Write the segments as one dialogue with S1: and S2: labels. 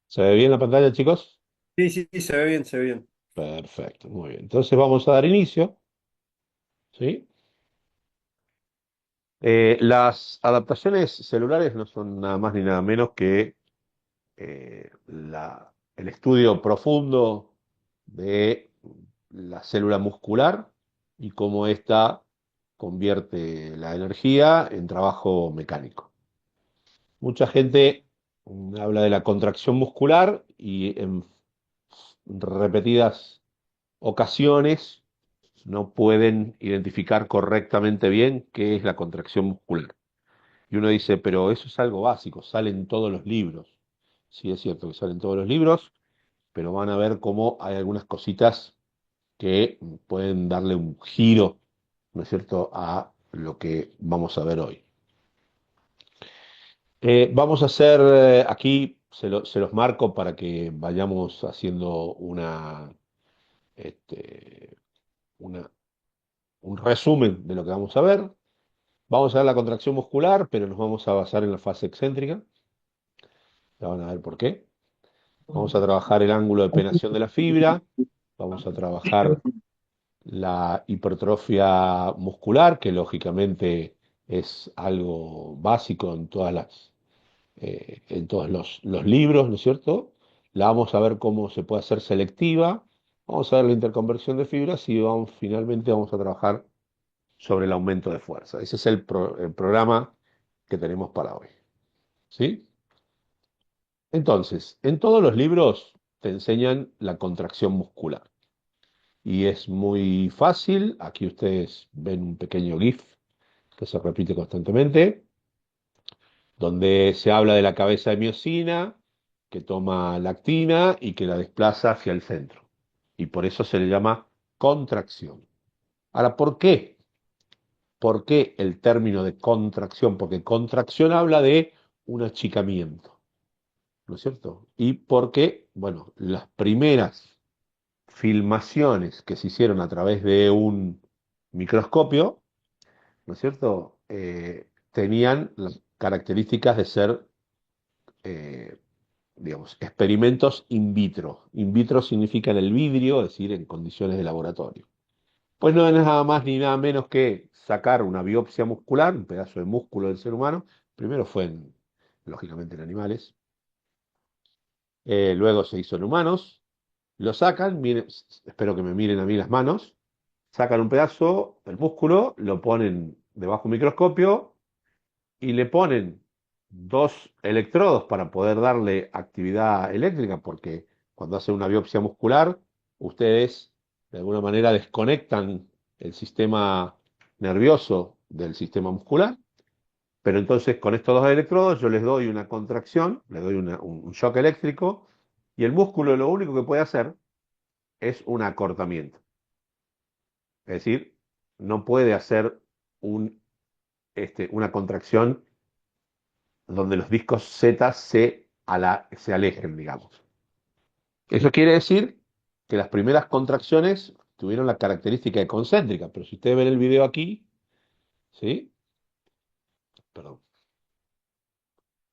S1: ¿Se ve bien la pantalla, chicos?
S2: Sí, sí, sí, se ve bien, se ve bien.
S1: Perfecto, muy bien. Entonces vamos a dar inicio, ¿sí? Las adaptaciones celulares no son nada más ni nada menos que el estudio profundo de la célula muscular y cómo ésta convierte la energía en trabajo mecánico. Mucha gente habla de la contracción muscular y en repetidas ocasiones no pueden identificar correctamente bien qué es la contracción muscular. Y uno dice, pero eso es algo básico, sale en todos los libros. Sí, es cierto que salen todos los libros, pero van a ver cómo hay algunas cositas que pueden darle un giro, ¿no es cierto?, a lo que vamos a ver hoy. Vamos a hacer, aquí se los marco para que vayamos haciendo este, una, un resumen de lo que vamos a ver. Vamos a ver la contracción muscular, pero nos vamos a basar en la fase excéntrica. Ya van a ver por qué. Vamos a trabajar el ángulo de penetración de la fibra. Vamos a trabajar la hipertrofia muscular, que lógicamente es algo básico en en todos los libros, ¿no es cierto? La vamos a ver cómo se puede hacer selectiva. Vamos a ver la interconversión de fibras y finalmente vamos a trabajar sobre el aumento de fuerza. Ese es el programa que tenemos para hoy. ¿Sí? Entonces, en todos los libros te enseñan la contracción muscular. Y es muy fácil. Aquí ustedes ven un pequeño GIF que se repite constantemente, donde se habla de la cabeza de miocina, que toma lactina y que la desplaza hacia el centro. Y por eso se le llama contracción. Ahora, ¿por qué? ¿Por qué el término de contracción? Porque contracción habla de un achicamiento, ¿no es cierto? Y porque, bueno, las primeras filmaciones que se hicieron a través de un microscopio, ¿no es cierto? Tenían las características de ser, eh, digamos, experimentos in vitro. In vitro significa en el vidrio, es decir, en condiciones de laboratorio. Pues no es nada más ni nada menos que sacar una biopsia muscular, un pedazo de músculo del ser humano. Primero fue, lógicamente, en animales. Luego se hizo en humanos. Lo sacan, miren, espero que me miren a mí las manos. Sacan un pedazo del músculo, lo ponen debajo de un microscopio y le ponen dos electrodos para poder darle actividad eléctrica, porque cuando hacen una biopsia muscular, ustedes de alguna manera desconectan el sistema nervioso del sistema muscular, pero entonces con estos dos electrodos yo les doy una contracción, les doy un shock eléctrico, y el músculo lo único que puede hacer es un acortamiento. Es decir, no puede hacer una contracción donde los discos Z se alejen, digamos. Eso quiere decir que las primeras contracciones tuvieron la característica de concéntrica, pero si ustedes ven el video aquí, ¿sí? Perdón.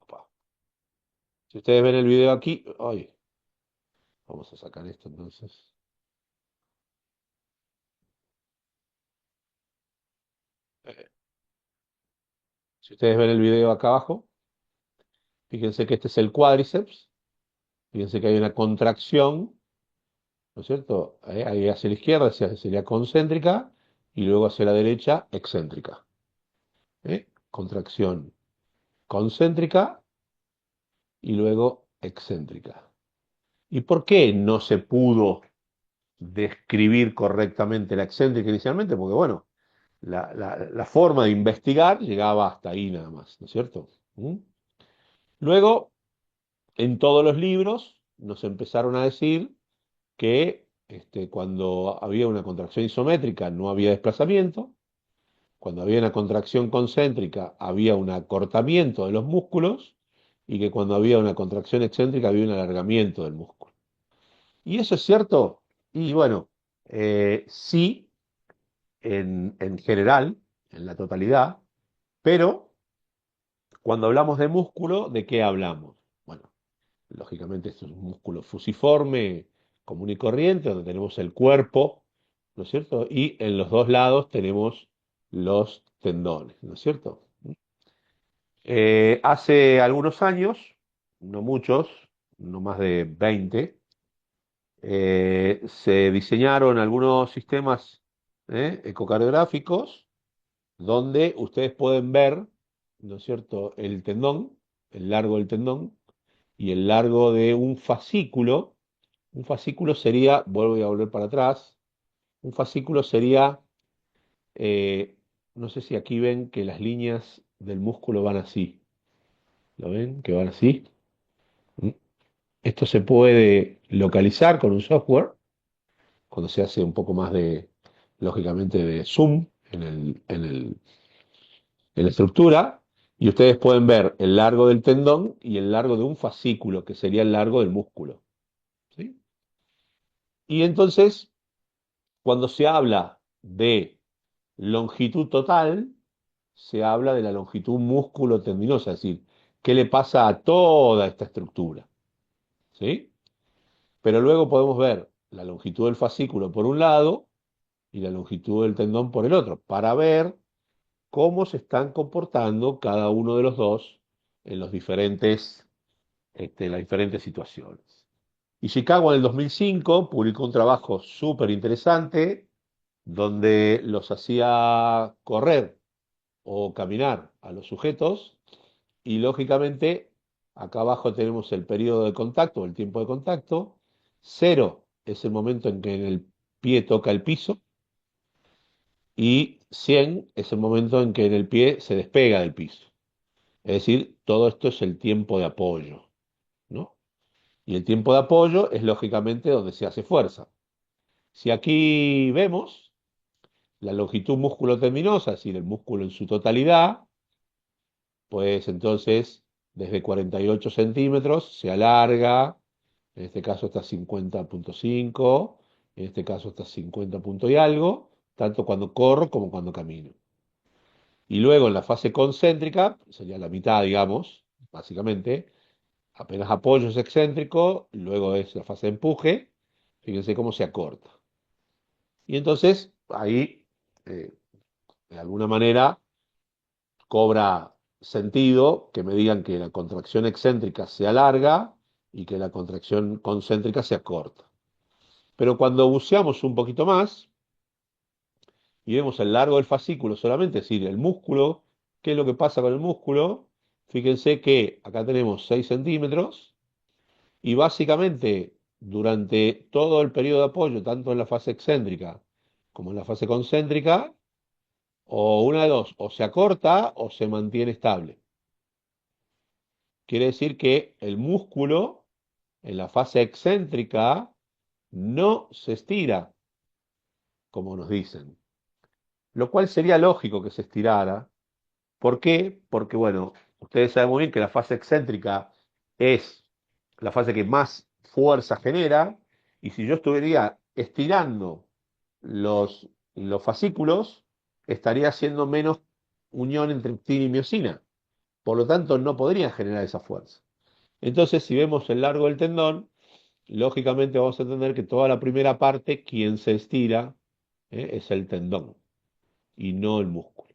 S1: Opa. Si ustedes ven el video aquí, ay, vamos a sacar esto entonces. Eh, si ustedes ven el video acá abajo, fíjense que este es el cuádriceps, fíjense que hay una contracción, ¿no es cierto? Ahí hacia la izquierda sería concéntrica y luego hacia la derecha excéntrica. Contracción concéntrica y luego excéntrica. ¿Y por qué no se pudo describir correctamente la excéntrica inicialmente? Porque, bueno, la forma de investigar llegaba hasta ahí nada más, ¿no es cierto? ¿Mm? Luego, en todos los libros nos empezaron a decir que cuando había una contracción isométrica no había desplazamiento, cuando había una contracción concéntrica había un acortamiento de los músculos y que cuando había una contracción excéntrica había un alargamiento del músculo. ¿Y eso es cierto? Y bueno, sí, en general, en la totalidad, pero cuando hablamos de músculo, ¿de qué hablamos? Bueno, Lógicamente, esto es un músculo fusiforme, común y corriente, donde tenemos el cuerpo, ¿no es cierto? Y en los dos lados tenemos los tendones, ¿no es cierto? Hace algunos años, no muchos, no más de 20, se diseñaron algunos sistemas ecocardiográficos donde ustedes pueden ver, ¿no es cierto?, el tendón, el largo del tendón y el largo de un fascículo. Un fascículo sería, vuelvo a volver para atrás, un fascículo sería, eh, no sé si aquí ven que las líneas del músculo van así. ¿Lo ven? Que van así. ¿Mm? Esto se puede localizar con un software cuando se hace un poco más de, lógicamente, de zoom en la estructura, y ustedes pueden ver el largo del tendón y el largo de un fascículo, que sería el largo del músculo. ¿Sí? Y entonces, cuando se habla de longitud total, se habla de la longitud músculo-tendinosa, es decir, qué le pasa a toda esta estructura. ¿Sí? Pero luego podemos ver la longitud del fascículo por un lado y la longitud del tendón por el otro, para ver cómo se están comportando cada uno de los dos en las diferentes situaciones. Y Chicago en el 2005 publicó un trabajo súper interesante donde los hacía correr o caminar a los sujetos y lógicamente acá abajo tenemos el periodo de contacto, el tiempo de contacto. Cero es el momento en que el pie toca el piso y 100 es el momento en que el pie se despega del piso. Es decir, todo esto es el tiempo de apoyo, ¿no? Y el tiempo de apoyo es lógicamente donde se hace fuerza. Si aquí vemos la longitud músculo-tendinosa, es decir, el músculo en su totalidad, pues entonces desde 48 centímetros se alarga, en este caso hasta 50,5, en este caso hasta 50 punto y algo, tanto cuando corro como cuando camino. Y luego en la fase concéntrica, sería la mitad, digamos, básicamente, apenas apoyo es excéntrico, luego es la fase de empuje, fíjense cómo se acorta. Y entonces ahí, eh, de alguna manera, cobra sentido que me digan que la contracción excéntrica se alarga y que la contracción concéntrica se acorta. Pero cuando buceamos un poquito más y vemos el largo del fascículo solamente, es decir, el músculo, ¿qué es lo que pasa con el músculo? Fíjense que acá tenemos 6 centímetros y básicamente durante todo el periodo de apoyo, tanto en la fase excéntrica como en la fase concéntrica, o una de dos, o se acorta o se mantiene estable. Quiere decir que el músculo en la fase excéntrica no se estira, como nos dicen, lo cual sería lógico que se estirara. ¿Por qué? Porque, bueno, ustedes saben muy bien que la fase excéntrica es la fase que más fuerza genera, y si yo estuviera estirando los fascículos, estaría haciendo menos unión entre actina y miosina. Por lo tanto, no podría generar esa fuerza. Entonces, si vemos el largo del tendón, lógicamente vamos a entender que toda la primera parte, quien se estira, es el tendón y no el músculo.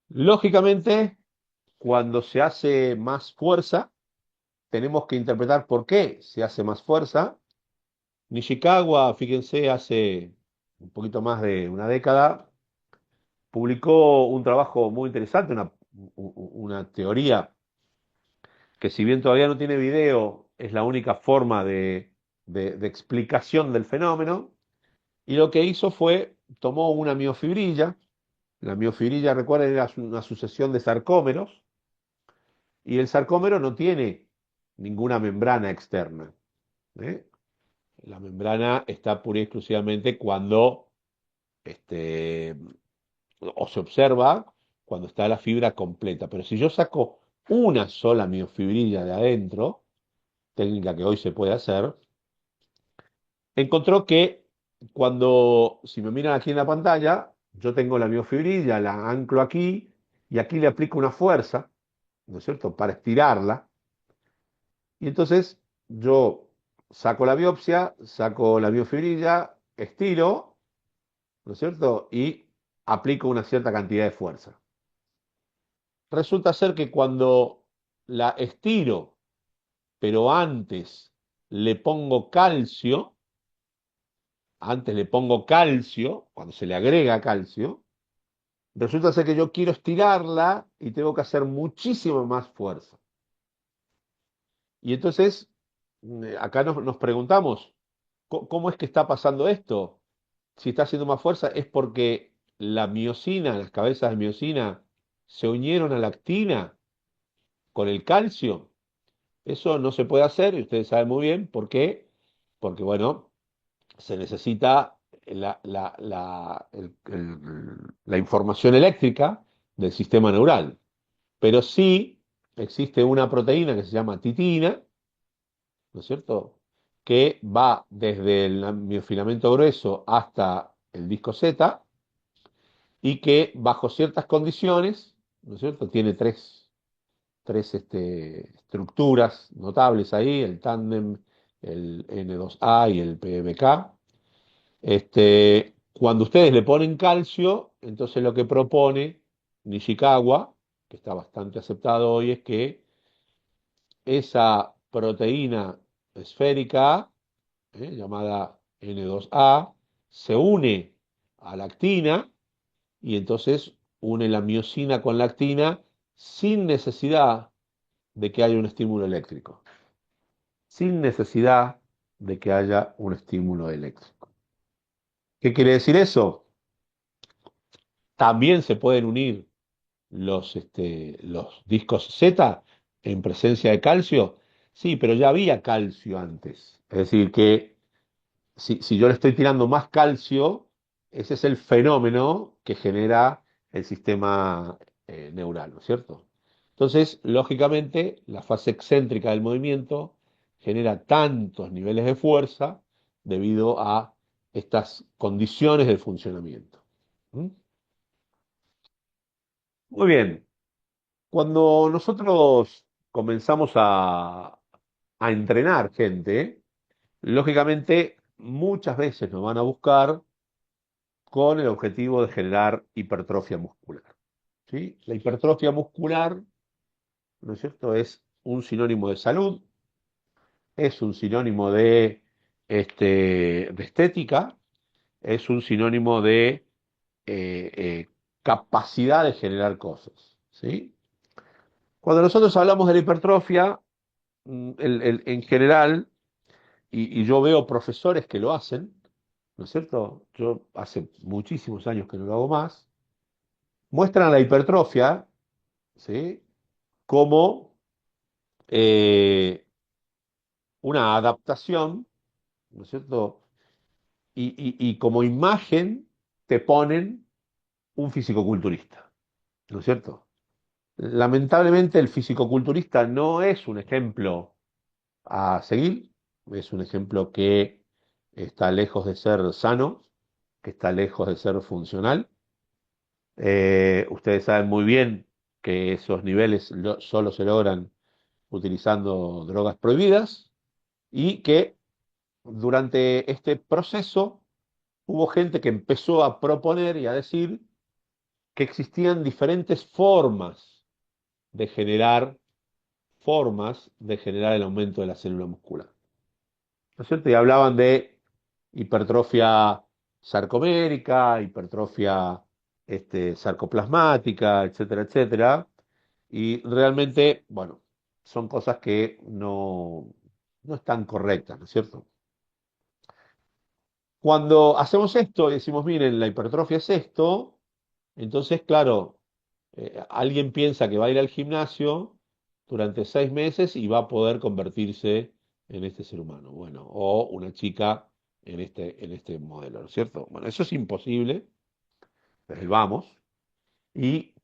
S1: Lógicamente, cuando se hace más fuerza, tenemos que interpretar por qué se hace más fuerza. Nishikawa, fíjense, hace un poquito más de una década, publicó un trabajo muy interesante, una teoría que si bien todavía no tiene video, es la única forma de explicación del fenómeno. Y lo que hizo fue, tomó una miofibrilla, la miofibrilla, recuerden, era una sucesión de sarcómeros, y el sarcómero no tiene ninguna membrana externa. ¿Eh? La membrana está pura y exclusivamente cuando, este, o se observa cuando está la fibra completa. Pero si yo saco una sola miofibrilla de adentro, técnica que hoy se puede hacer, encontró que cuando, si me miran aquí en la pantalla, yo tengo la miofibrilla, la anclo aquí y aquí le aplico una fuerza, ¿no es cierto?, para estirarla. Y entonces yo saco la biopsia, saco la biofibrilla, estiro, ¿no es cierto? Y aplico una cierta cantidad de fuerza. Resulta ser que cuando la estiro, pero antes le pongo calcio, cuando se le agrega calcio, resulta ser que yo quiero estirarla y tengo que hacer muchísimo más fuerza. Y entonces, acá nos preguntamos, ¿cómo es que está pasando esto? Si está haciendo más fuerza, es porque la miosina, las cabezas de miosina, se unieron a la actina con el calcio. Eso no se puede hacer, y ustedes saben muy bien por qué. Porque, bueno, se necesita la información eléctrica del sistema neural. Pero sí existe una proteína que se llama titina, ¿no es cierto? Que va desde el miofilamento grueso hasta el disco Z y que bajo ciertas condiciones, ¿no es cierto? Tiene tres estructuras notables ahí, el tándem, el N2A y el PBK. Cuando ustedes le ponen calcio, entonces lo que propone Nishikawa, que está bastante aceptado hoy, es que esa proteína esférica, llamada N2A, se une a la actina y entonces une la miosina con la actina sin necesidad de que haya un estímulo eléctrico. Sin necesidad de que haya un estímulo eléctrico. ¿Qué quiere decir eso? También se pueden unir los discos Z en presencia de calcio. Sí, pero ya había calcio antes. Es decir, que si yo le estoy tirando más calcio, ese es el fenómeno que genera el sistema neural, ¿no es cierto? Entonces, lógicamente, la fase excéntrica del movimiento genera tantos niveles de fuerza debido a estas condiciones del funcionamiento. ¿Mm? Muy bien. Cuando nosotros comenzamos a entrenar gente, lógicamente muchas veces nos van a buscar con el objetivo de generar hipertrofia muscular. ¿Sí? La hipertrofia muscular, ¿no es cierto?, es un sinónimo de salud, es un sinónimo de estética, es un sinónimo de capacidad de generar cosas. ¿Sí? Cuando nosotros hablamos de la hipertrofia, en general, y yo veo profesores que lo hacen, ¿no es cierto? Yo hace muchísimos años que no lo hago más, muestran la hipertrofia, ¿sí? Como eh, una adaptación, ¿no es cierto? Y como imagen te ponen un fisicoculturista, ¿no es cierto? Lamentablemente el fisicoculturista no es un ejemplo a seguir, es un ejemplo que está lejos de ser sano, que está lejos de ser funcional. Ustedes saben muy bien que esos niveles solo se logran utilizando drogas prohibidas y que durante este proceso hubo gente que empezó a proponer y a decir que existían diferentes formas de generar el aumento de la célula muscular. ¿No es cierto? Y hablaban de hipertrofia sarcomérica, hipertrofia sarcoplasmática, etcétera, etcétera. Y realmente, bueno, son cosas que no están correctas, ¿no es cierto? Cuando hacemos esto y decimos, miren, la hipertrofia es esto, entonces, claro, alguien piensa que va a ir al gimnasio durante 6 meses y va a poder convertirse en este ser humano. Bueno, o una chica en este modelo, ¿no es cierto? Bueno, eso es imposible, desde el vamos. Y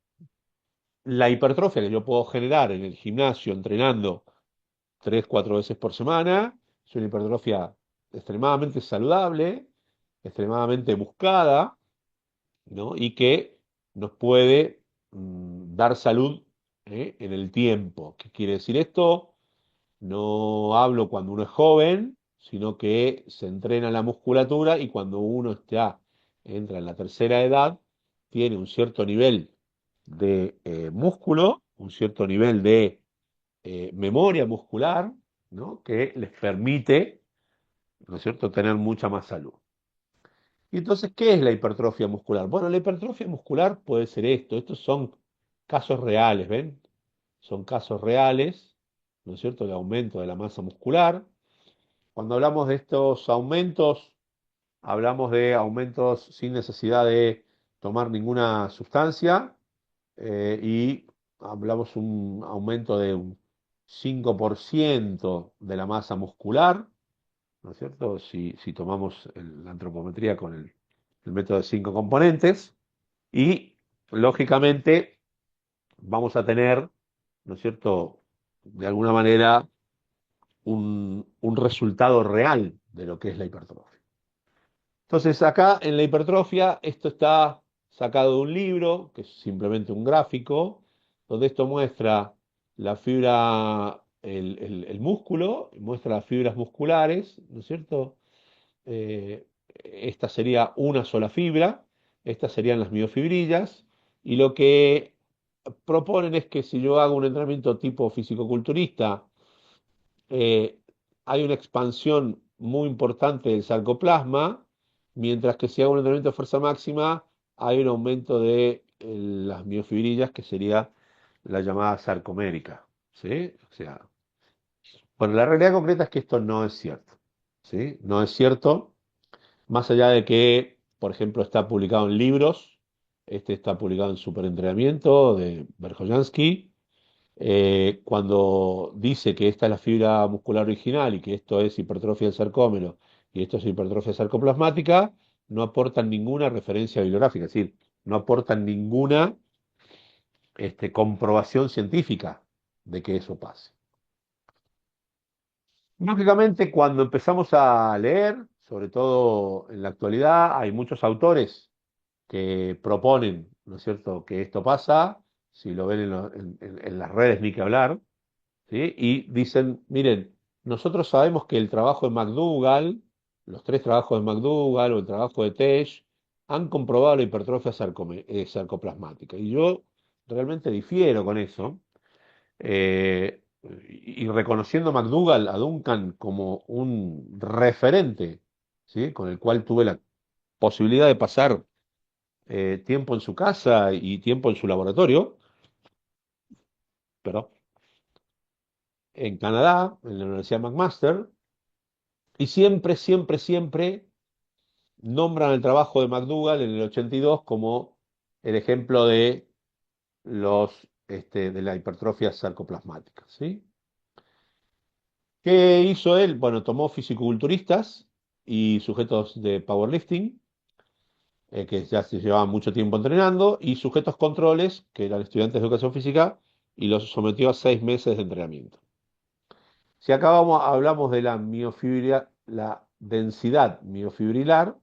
S1: la hipertrofia que yo puedo generar en el gimnasio entrenando 3, 4 veces por semana es una hipertrofia extremadamente saludable, extremadamente buscada, ¿no? Y que nos puede dar salud en el tiempo. ¿Qué quiere decir esto? No hablo cuando uno es joven, sino que se entrena la musculatura y cuando uno ya entra en la tercera edad, tiene un cierto nivel de músculo, un cierto nivel de memoria muscular, ¿no? Que les permite, ¿no es cierto?, tener mucha más salud. Y entonces, ¿qué es la hipertrofia muscular? Bueno, la hipertrofia muscular puede ser esto. Estos son casos reales, ¿ven? Son casos reales, ¿no es cierto?, de aumento de la masa muscular. Cuando hablamos de estos aumentos, hablamos de aumentos sin necesidad de tomar ninguna sustancia y hablamos un aumento de un 5% de la masa muscular, ¿no es cierto? Si tomamos la antropometría con el método de 5 componentes y lógicamente vamos a tener, ¿no es cierto?, de alguna manera un resultado real de lo que es la hipertrofia. Entonces, acá en la hipertrofia, esto está sacado de un libro, que es simplemente un gráfico, donde esto muestra la fibra, el músculo, muestra las fibras musculares, ¿no es cierto? Esta sería una sola fibra, estas serían las miofibrillas, y lo que proponen es que si yo hago un entrenamiento tipo fisicoculturista, eh, hay una expansión muy importante del sarcoplasma, mientras que si hago un entrenamiento de fuerza máxima, hay un aumento de las miofibrillas, que sería la llamada sarcomérica. ¿Sí? O sea, bueno, la realidad concreta es que esto no es cierto. ¿Sí? No es cierto, más allá de que, por ejemplo, está publicado en libros, este está publicado en Superentrenamiento de Berjoyansky, cuando dice que esta es la fibra muscular original y que esto es hipertrofia del sarcómero y esto es hipertrofia sarcoplasmática, no aportan ninguna referencia bibliográfica, es decir, no aportan ninguna comprobación científica de que eso pase. Lógicamente, cuando empezamos a leer, sobre todo en la actualidad, hay muchos autores que proponen, ¿no es cierto?, que esto pasa, si lo ven en las redes ni que hablar, ¿sí? Y dicen, miren, nosotros sabemos que el trabajo de McDougall, los tres trabajos de McDougall o el trabajo de Tesh, han comprobado la hipertrofia sarcoplasmática. Y yo realmente difiero con eso, y reconociendo a McDougall, a Duncan, como un referente, ¿sí? Con el cual tuve la posibilidad de pasar tiempo en su casa y tiempo en su laboratorio, pero en Canadá, en la Universidad McMaster, y siempre, siempre, siempre nombran el trabajo de McDougall en el 82 como el ejemplo de de la hipertrofia sarcoplasmática, ¿sí? ¿Qué hizo él? Bueno, tomó fisicoculturistas y sujetos de powerlifting, que ya se llevaban mucho tiempo entrenando, y sujetos controles, que eran estudiantes de educación física, y los sometió a 6 meses de entrenamiento. Si acá hablamos de la miofibria, la densidad miofibrilar,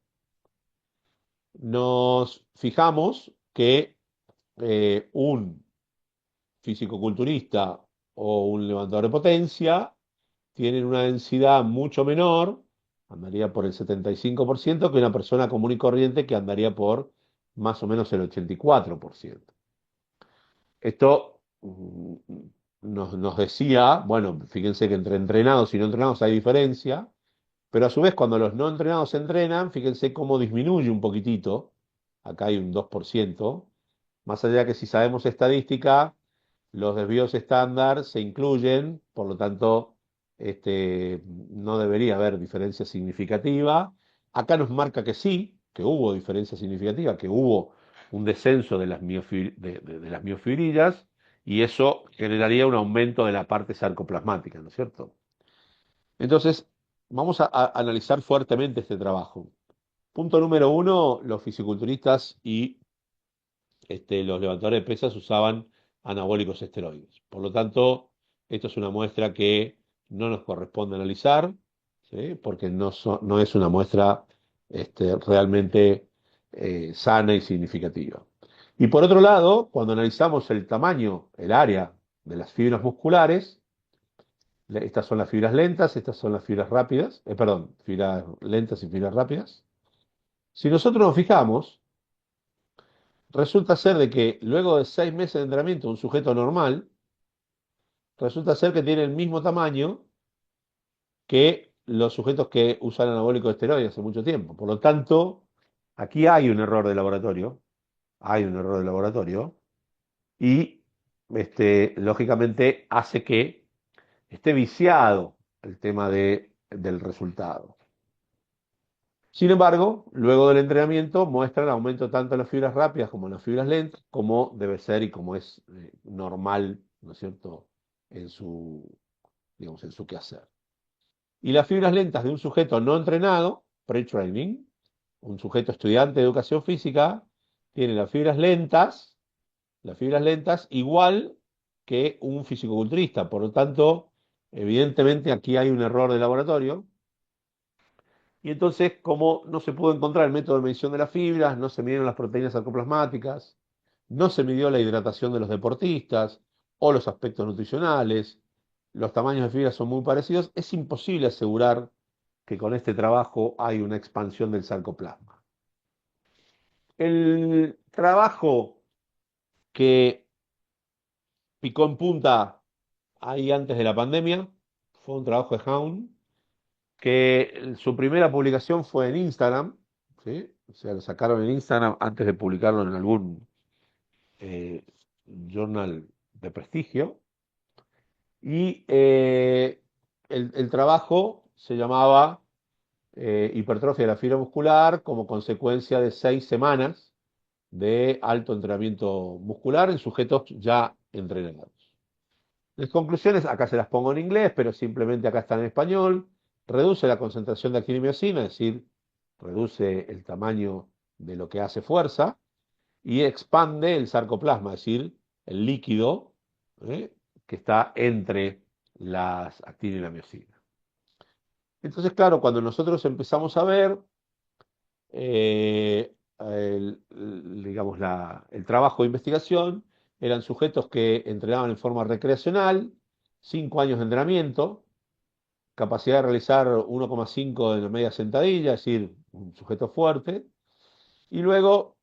S1: nos fijamos que un fisicoculturista o un levantador de potencia tienen una densidad mucho menor, andaría por el 75%, que una persona común y corriente que andaría por más o menos el 84%. Esto nos decía, bueno, fíjense que entre entrenados y no entrenados hay diferencia, pero a su vez cuando los no entrenados se entrenan, fíjense cómo disminuye un poquitito, acá hay un 2%, más allá que si sabemos estadística, los desvíos estándar se incluyen, por lo tanto, no debería haber diferencia significativa. Acá nos marca que sí, que hubo diferencia significativa, que hubo un descenso de de las miofibrillas, y eso generaría un aumento de la parte sarcoplasmática, ¿no es cierto? Entonces, vamos a analizar fuertemente este trabajo. Punto número uno, los fisiculturistas y los levantadores de pesas usaban anabólicos esteroides. Por lo tanto, esto es una muestra que no nos corresponde analizar, ¿sí? Porque no es una muestra realmente sana y significativa. Y por otro lado, cuando analizamos el tamaño, el área de las fibras musculares, Estas son las fibras lentas, estas son las fibras rápidas, perdón, fibras lentas y fibras rápidas. Si nosotros nos fijamos, resulta ser de que luego de 6 meses de entrenamiento, un sujeto normal, resulta ser que tiene el mismo tamaño que los sujetos que usan anabólicos de esteroides hace mucho tiempo. Por lo tanto, aquí hay un error de laboratorio, hay un error de laboratorio, y lógicamente hace que esté viciado el tema del resultado. Sin embargo, luego del entrenamiento muestran aumento tanto en las fibras rápidas como en las fibras lentas, como debe ser y como es normal, ¿no es cierto?, en su, digamos, en su quehacer. Y las fibras lentas de un sujeto no entrenado, pre-training, un sujeto estudiante de educación física, tiene las fibras lentas igual que un fisicoculturista. Por lo tanto, evidentemente aquí hay un error de laboratorio. Y entonces, como no se pudo encontrar el método de medición de las fibras, no se midieron las proteínas sarcoplasmáticas, no se midió la hidratación de los deportistas o los aspectos nutricionales, los tamaños de fibras son muy parecidos, es imposible asegurar que con este trabajo hay una expansión del sarcoplasma. El trabajo que picó en punta ahí antes de la pandemia fue un trabajo de Hound, que su primera publicación fue en Instagram, ¿sí? O sea, lo sacaron en Instagram antes de publicarlo en algún eh, journal de prestigio. Y el trabajo se llamaba hipertrofia de la fibra muscular como consecuencia de 6 semanas de alto entrenamiento muscular en sujetos ya entrenados. Las conclusiones, acá se las pongo en inglés, pero simplemente acá están en español. Reduce la concentración de actina y miocina, es decir, reduce el tamaño de lo que hace fuerza y expande el sarcoplasma, es decir, el líquido ¿eh? que está entre las actina y la miocina. Entonces, claro, cuando nosotros empezamos a ver digamos, el trabajo de investigación, eran sujetos que entrenaban en forma recreacional, 5 años de entrenamiento, capacidad de realizar 1,5 en la media sentadilla, es decir, un sujeto fuerte, y luego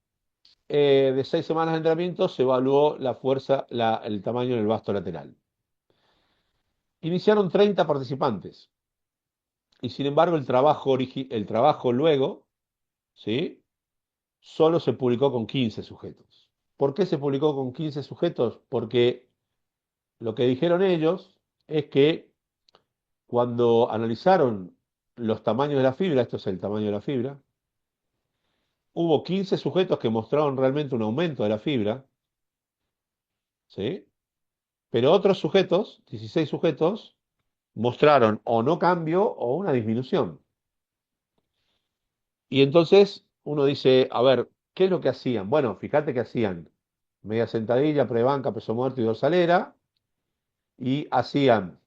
S1: de 6 semanas de entrenamiento se evaluó la fuerza, el tamaño en el vasto lateral. Iniciaron 30 participantes, y sin embargo el trabajo luego, ¿sí?, solo se publicó con 15 sujetos. ¿Por qué se publicó con 15 sujetos? Porque lo que dijeron ellos es que cuando analizaron los tamaños de la fibra, esto es el tamaño de la fibra, hubo 15 sujetos que mostraron realmente un aumento de la fibra, ¿sí? Pero otros sujetos, 16 sujetos, mostraron o no cambio o una disminución. Y entonces uno dice, a ver, ¿qué es lo que hacían? Bueno, fíjate que hacían media sentadilla, prebanca, peso muerto y dorsalera, y hacían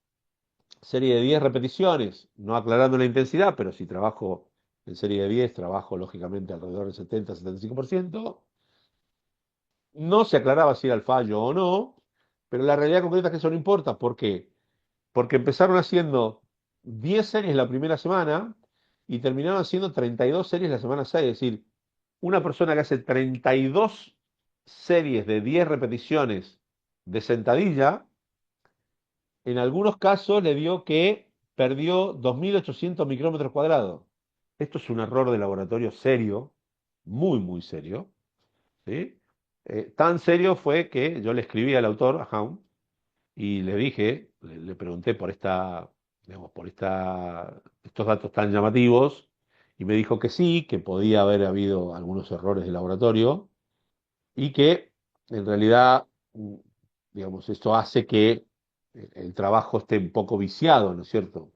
S1: serie de 10 repeticiones, no aclarando la intensidad, pero si trabajo en serie de 10 trabajo lógicamente alrededor del 70-75%. No se aclaraba si era el fallo o no, pero la realidad concreta es que eso no importa. ¿Por qué? Porque empezaron haciendo 10 series la primera semana y terminaron haciendo 32 series la semana 6. Es decir, una persona que hace 32 series de 10 repeticiones de sentadilla, en algunos casos le dio que perdió 2.800 micrómetros cuadrados. Esto es un error de laboratorio serio, muy, muy serio, ¿sí? Tan serio fue que yo le escribí al autor, a Hound, y le dije, le pregunté por digamos, estos datos tan llamativos, y me dijo que sí, que podía haber habido algunos errores de laboratorio, y que en realidad, digamos, esto hace que el trabajo esté un poco viciado, ¿no es cierto?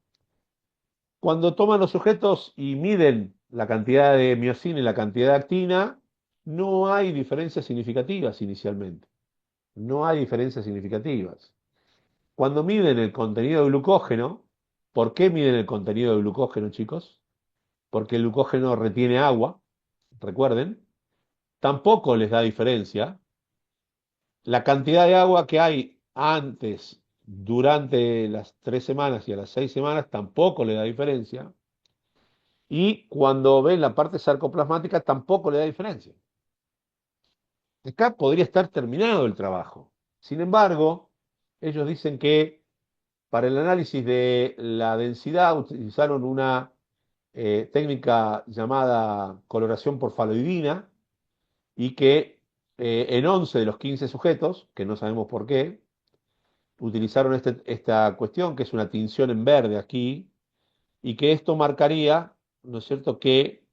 S1: Cuando toman los sujetos y miden la cantidad de miocina y la cantidad de actina, no hay diferencias significativas inicialmente. No hay diferencias significativas. Cuando miden el contenido de glucógeno, ¿por qué miden el contenido de glucógeno, chicos? Porque el glucógeno retiene agua, recuerden, tampoco les da diferencia. La cantidad de agua que hay antes durante las 3 semanas y a las 6 semanas tampoco le da diferencia. Y cuando ven la parte sarcoplasmática tampoco le da diferencia. Acá podría estar terminado el trabajo. Sin embargo, ellos dicen que para el análisis de la densidad utilizaron una técnica llamada coloración por faloidina y que en 11 de los 15 sujetos, que no sabemos por qué, utilizaron esta cuestión, que es una tinción en verde aquí, y que esto marcaría, ¿no es cierto?, que,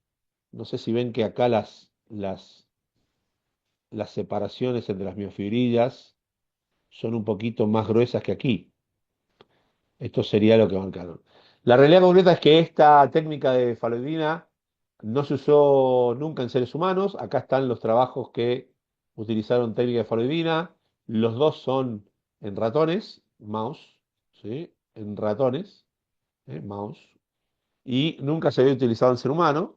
S1: no sé si ven que acá las separaciones entre las miofibrillas son un poquito más gruesas que aquí. Esto sería lo que marcaron. La realidad concreta es que esta técnica de faloidina no se usó nunca en seres humanos. Acá están los trabajos que utilizaron técnica de faloidina. Los dos son en ratones, mouse, ¿sí? En ratones, mouse. Y nunca se había utilizado en ser humano.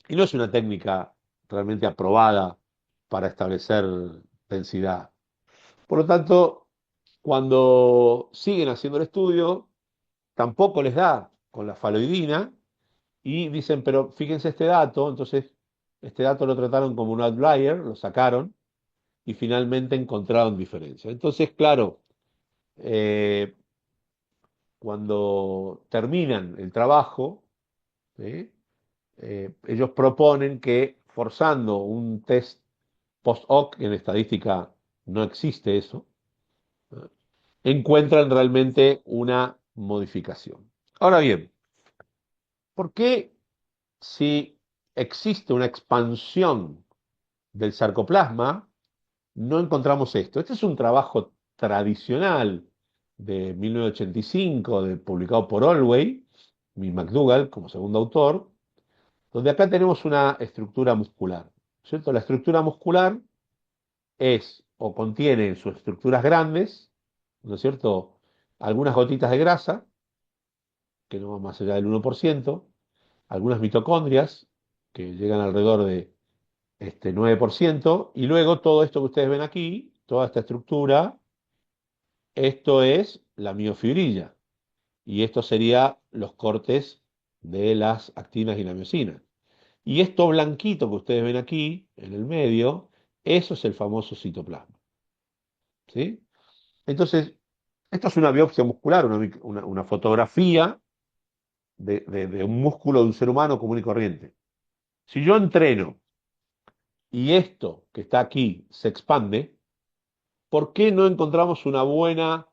S1: Y no es una técnica realmente aprobada para establecer densidad. Por lo tanto, cuando siguen haciendo el estudio, tampoco les da con la faloidina y dicen, pero fíjense este dato, entonces este dato lo trataron como un outlier, lo sacaron y finalmente encontraron diferencia. Entonces, claro, eh, cuando terminan el trabajo, ¿sí? Ellos proponen que forzando un test post hoc, en estadística no existe eso, ¿no? Encuentran realmente una modificación. Ahora bien, ¿por qué si existe una expansión del sarcoplasma, no encontramos esto? Este es un trabajo tradicional de 1985, publicado por Olway, y McDougall como segundo autor, donde acá tenemos una estructura muscular, ¿cierto? La estructura muscular es o contiene en sus estructuras grandes, ¿no es cierto?, algunas gotitas de grasa, que no van más allá del 1%, algunas mitocondrias, que llegan alrededor de 9%, y luego todo esto que ustedes ven aquí, toda esta estructura, esto es la miofibrilla, y esto sería los cortes de las actinas y la miosina. Y esto blanquito que ustedes ven aquí, en el medio, eso es el famoso citoplasma, ¿sí? Entonces, esto es una biopsia muscular, una fotografía de un músculo de un ser humano común y corriente. Si yo entreno y esto que está aquí se expande, ¿por qué no encontramos una buena,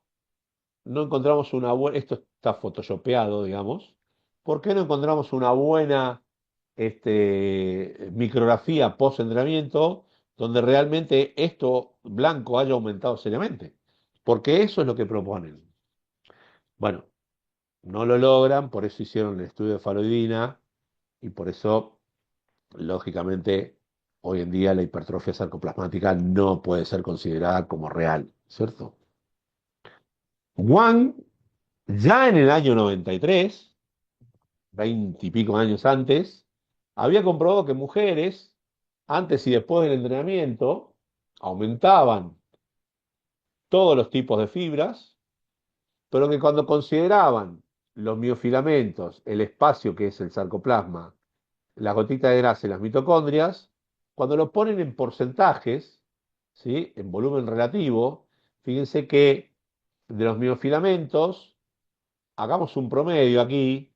S1: esto está photoshopeado, digamos, ¿por qué no encontramos una buena micrografía post-entrenamiento donde realmente esto blanco haya aumentado seriamente? Porque eso es lo que proponen. Bueno, no lo logran, por eso hicieron el estudio de faloidina y por eso, lógicamente, hoy en día la hipertrofia sarcoplasmática no puede ser considerada como real, ¿cierto? Wang, ya en el año 93, 20 y pico años antes, había comprobado que mujeres, antes y después del entrenamiento, aumentaban todos los tipos de fibras, pero que cuando consideraban los miofilamentos, el espacio que es el sarcoplasma, las gotitas de grasa y las mitocondrias, cuando lo ponen en porcentajes, ¿sí?, en volumen relativo, fíjense que de los miofilamentos, hagamos un promedio aquí,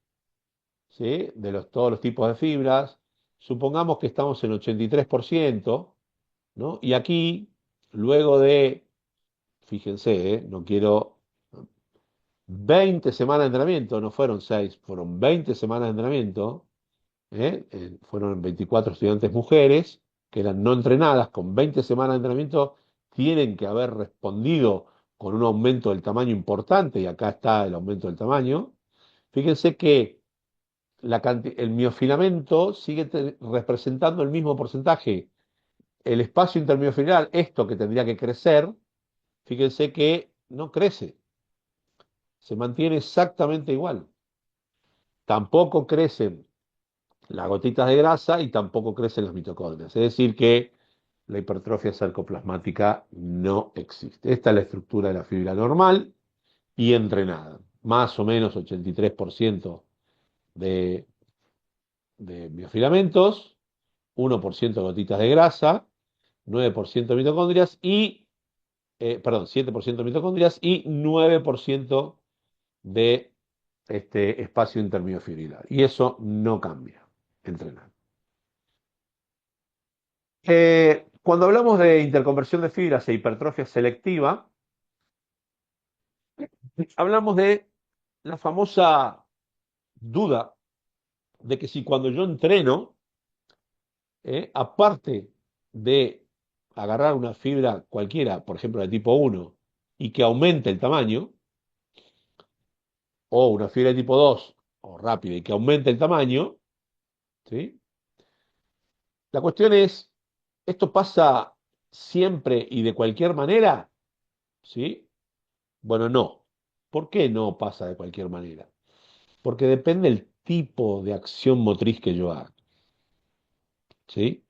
S1: ¿sí?, de todos los tipos de fibras, supongamos que estamos en 83%, ¿no? Y aquí, luego de, fíjense, no quiero 20 semanas de entrenamiento, no fueron 6, fueron 20 semanas de entrenamiento, fueron 24 estudiantes mujeres que eran no entrenadas, con 20 semanas de entrenamiento, tienen que haber respondido con un aumento del tamaño importante, y acá está el aumento del tamaño. Fíjense que el miofilamento sigue representando el mismo porcentaje. El espacio intermiofilar, esto que tendría que crecer, fíjense que no crece, se mantiene exactamente igual. Tampoco crecen las gotitas de grasa y tampoco crecen las mitocondrias. Es decir, que la hipertrofia sarcoplasmática no existe. Esta es la estructura de la fibra normal. y entrenada. Más o menos 83% de, de miofilamentos, 1% de gotitas de grasa, 9% de mitocondrias y, perdón, 7% de mitocondrias y 9% de espacio intermiofibrilar. Y eso no cambia entrenando. Cuando hablamos de interconversión de fibras e hipertrofia selectiva, hablamos de la famosa duda de que si cuando yo entreno, aparte de agarrar una fibra cualquiera, por ejemplo de tipo 1, y que aumente el tamaño, o una fibra de tipo 2, o rápida, y que aumente el tamaño, ¿sí? La cuestión es, ¿esto pasa siempre y de cualquier manera? ¿Sí? Bueno, no. ¿Por qué no pasa de cualquier manera? Porque depende del tipo de acción motriz que yo haga, ¿sí?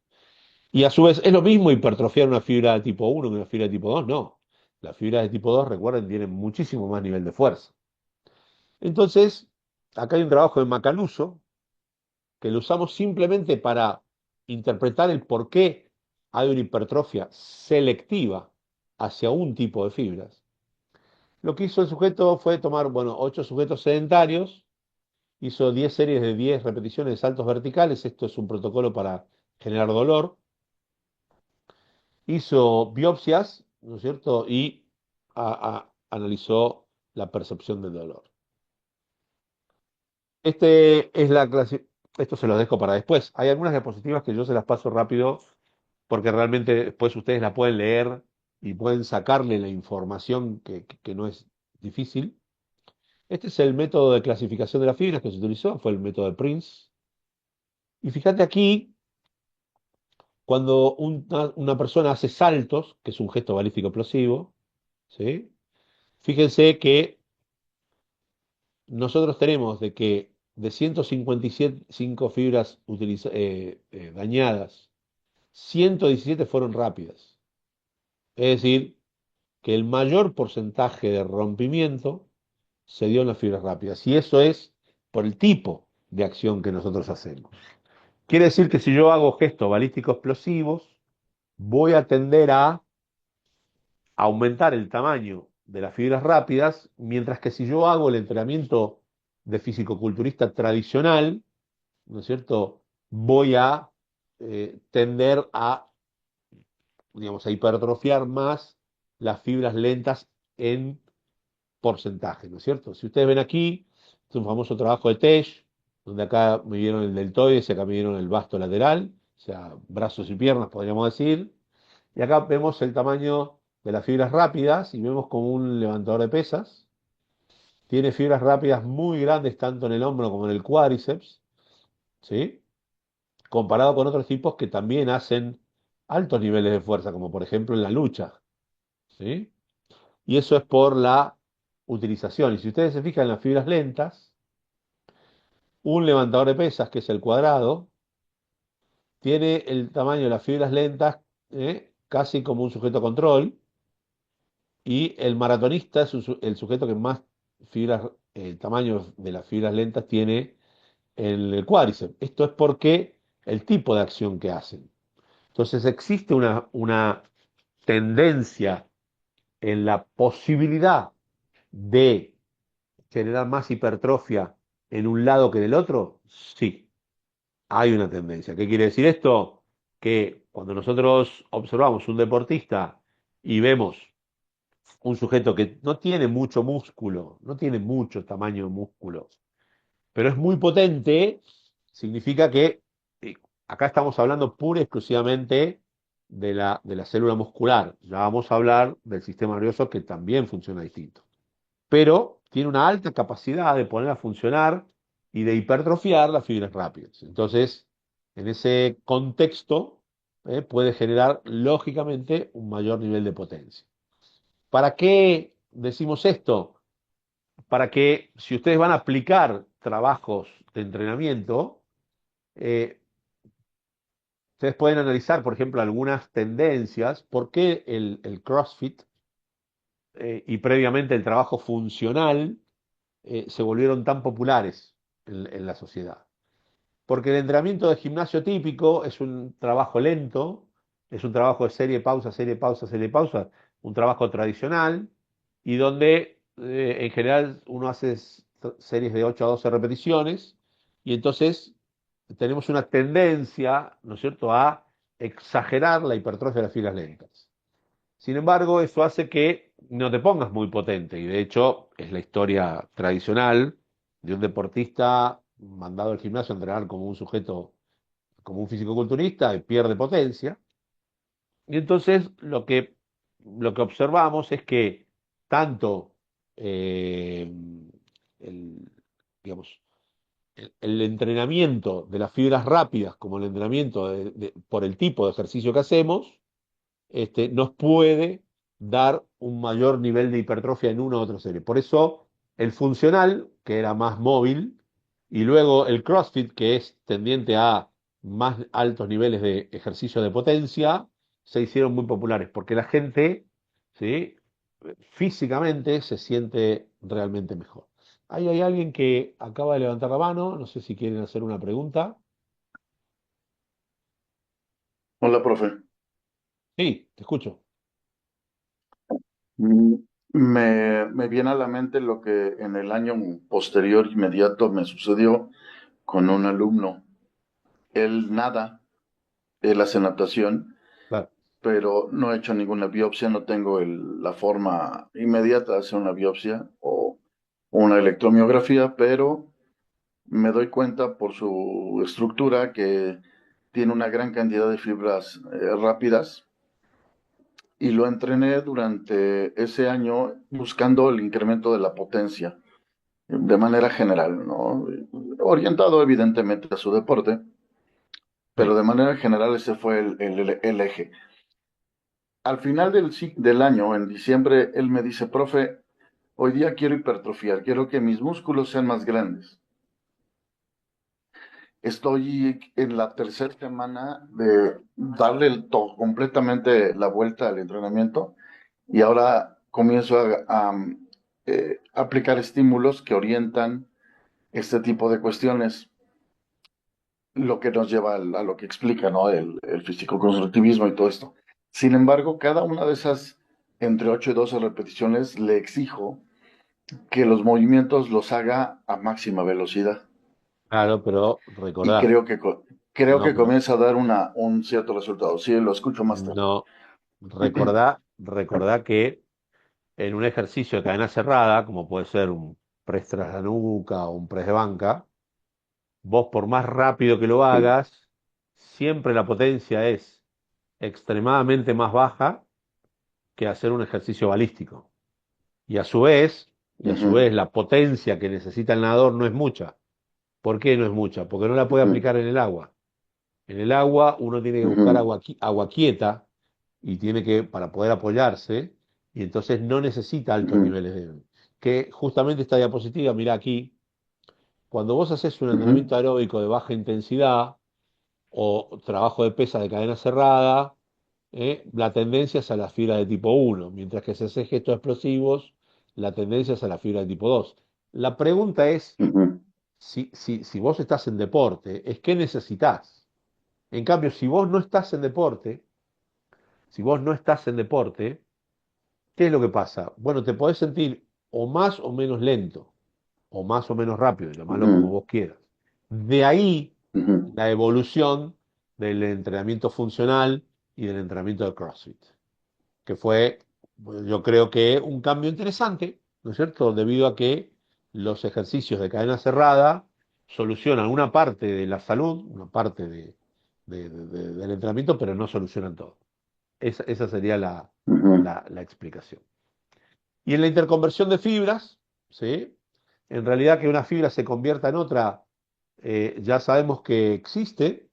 S1: Y a su vez, ¿es lo mismo hipertrofiar una fibra de tipo 1 que una fibra de tipo 2? No. Las fibras de tipo 2, recuerden, tienen muchísimo más nivel de fuerza. Entonces, acá hay un trabajo de Macaluso que lo usamos simplemente para interpretar el por qué hay una hipertrofia selectiva hacia un tipo de fibras. Lo que hizo el sujeto fue tomar, bueno, 8 sujetos sedentarios, hizo 10 series de 10 repeticiones de saltos verticales, esto es un protocolo para generar dolor, hizo biopsias, ¿no es cierto? Y analizó la percepción del dolor. Esto se los dejo para después. Hay algunas diapositivas que yo se las paso rápido porque realmente después ustedes la pueden leer y pueden sacarle la información que no es difícil. Este es el método de clasificación de las fibras que se utilizó, fue el método de Prince. Y fíjate aquí, cuando una persona hace saltos, que es un gesto balístico explosivo, ¿sí? Fíjense que nosotros tenemos de que de 155 fibras dañadas, 117 fueron rápidas. Es decir, que el mayor porcentaje de rompimiento se dio en las fibras rápidas. Y eso es por el tipo de acción que nosotros hacemos. Quiere decir que si yo hago gestos balísticos explosivos, voy a tender a aumentar el tamaño de las fibras rápidas, mientras que si yo hago el entrenamiento de fisicoculturista tradicional, ¿no es cierto? Voy a tender a, digamos, a hipertrofiar más las fibras lentas en porcentaje, ¿no es cierto? Si ustedes ven aquí, es un famoso trabajo de Tesh, donde acá midieron el deltoides y acá midieron el vasto lateral, o sea, brazos y piernas, podríamos decir. Y acá vemos el tamaño de las fibras rápidas y vemos como un levantador de pesas. Tiene fibras rápidas muy grandes tanto en el hombro como en el cuádriceps, ¿sí? Comparado con otros tipos que también hacen altos niveles de fuerza, como por ejemplo en la lucha, ¿sí? Y eso es por la utilización. Y si ustedes se fijan en las fibras lentas, un levantador de pesas, que es el cuadrado, tiene el tamaño de las fibras lentas casi como un sujeto control, y el maratonista es el sujeto que más fibras, el tamaño de las fibras lentas tiene en el cuádriceps. Esto es porque el tipo de acción que hacen. Entonces existe una tendencia en la posibilidad de generar más hipertrofia en un lado que en el otro. Sí, hay una tendencia. ¿Qué quiere decir esto? Que cuando nosotros observamos un deportista y vemos un sujeto que no tiene mucho músculo, no tiene mucho tamaño de músculo, pero es muy potente, significa que acá estamos hablando pura y exclusivamente de la célula muscular. Ya vamos a hablar del sistema nervioso que también funciona distinto. Pero tiene una alta capacidad de poner a funcionar y de hipertrofiar las fibras rápidas. Entonces, en ese contexto, puede generar lógicamente un mayor nivel de potencia. ¿Para qué decimos esto? Para que si ustedes van a aplicar trabajos de entrenamiento, eh, ustedes pueden analizar, por ejemplo, algunas tendencias. ¿Por qué el CrossFit y previamente el trabajo funcional se volvieron tan populares en la sociedad. Porque el entrenamiento de gimnasio típico es un trabajo lento, es un trabajo de serie, pausa, serie, pausa, serie, pausa, un trabajo tradicional y donde en general uno hace series de 8 a 12 repeticiones y entonces tenemos una tendencia, ¿no es cierto?, a exagerar la hipertrofia de las fibras lentas. Sin embargo, eso hace que no te pongas muy potente y de hecho es la historia tradicional de un deportista mandado al gimnasio a entrenar como un sujeto, como un fisicoculturista y pierde potencia. Y entonces lo que observamos es que tanto eh, el, digamos, el entrenamiento de las fibras rápidas como el entrenamiento por el tipo de ejercicio que hacemos, nos puede dar un mayor nivel de hipertrofia en una u otra serie. Por eso el funcional, que era más móvil, y luego el CrossFit, que es tendiente a más altos niveles de ejercicio de potencia, se hicieron muy populares, porque la gente, ¿sí?, físicamente se siente realmente mejor. Ahí hay alguien que acaba de levantar la mano, no sé si quieren hacer una pregunta.
S3: Hola, profe.
S1: Sí, te escucho.
S3: Mm, me viene a la mente lo que en el año posterior inmediato me sucedió con un alumno. Él nada, él hace natación,
S1: Claro.
S3: pero no he hecho ninguna biopsia, no tengo la forma inmediata de hacer una biopsia o una electromiografía, pero me doy cuenta por su estructura que tiene una gran cantidad de fibras rápidas y lo entrené durante ese año buscando el incremento de la potencia de manera general, ¿no? Orientado evidentemente a su deporte, pero
S1: Sí.
S3: de manera general ese fue el eje. Al final del año, en diciembre, él me dice, profe, hoy día quiero hipertrofiar, quiero que mis músculos sean más grandes. Estoy en la tercera semana de darle completamente la vuelta al entrenamiento y ahora comienzo a aplicar estímulos que orientan este tipo de cuestiones, lo que nos lleva a lo que explica, ¿no? El físico-constructivismo y todo esto. Sin embargo, cada una de esas entre 8 y 12 repeticiones le exijo que los movimientos los haga a máxima velocidad
S1: Claro, pero
S3: y
S1: recordá,
S3: creo
S1: no,
S3: que
S1: pero
S3: comienza a dar un cierto resultado. Sí, lo escucho, Master.
S1: no, recordá que en un ejercicio de cadena cerrada, como puede ser un press tras la nuca o un press de banca, vos por más rápido que lo
S3: Sí.
S1: hagas, siempre la potencia es extremadamente más baja que hacer un ejercicio balístico. Y a su vez, y a su
S3: Ujú,
S1: vez la potencia que necesita el nadador no es mucha. ¿Por qué no es mucha? Porque no la puede
S3: ujú,
S1: aplicar en el agua. En el agua uno tiene que buscar
S3: ujú,
S1: agua quieta y tiene que, para poder apoyarse, y entonces no necesita altos
S3: ujú,
S1: niveles de... Que justamente esta diapositiva, mira aquí, cuando vos haces un
S3: ujú,
S1: entrenamiento aeróbico de baja intensidad o trabajo de pesa de cadena cerrada, la tendencia es a la fibra de tipo 1, mientras que si haces gestos explosivos, la tendencia es a la fibra de tipo 2. La pregunta es,
S3: ujú,
S1: si vos estás en deporte, es qué necesitas. En cambio, si vos no estás en deporte, ¿qué es lo que pasa? Bueno, te podés sentir o más o menos lento, o más o menos rápido, llamarlo como
S3: ujú,
S1: vos quieras. De ahí
S3: ujú,
S1: la evolución del entrenamiento funcional y del entrenamiento de CrossFit, que fue, bueno, yo creo que un cambio interesante, ¿no es cierto? Debido a que los ejercicios de cadena cerrada solucionan una parte de la salud, una parte del entrenamiento, pero no solucionan todo. Esa sería
S3: ujú,
S1: la explicación. Y en la interconversión de fibras, ¿sí? En realidad que una fibra se convierta en otra, ya sabemos que existe.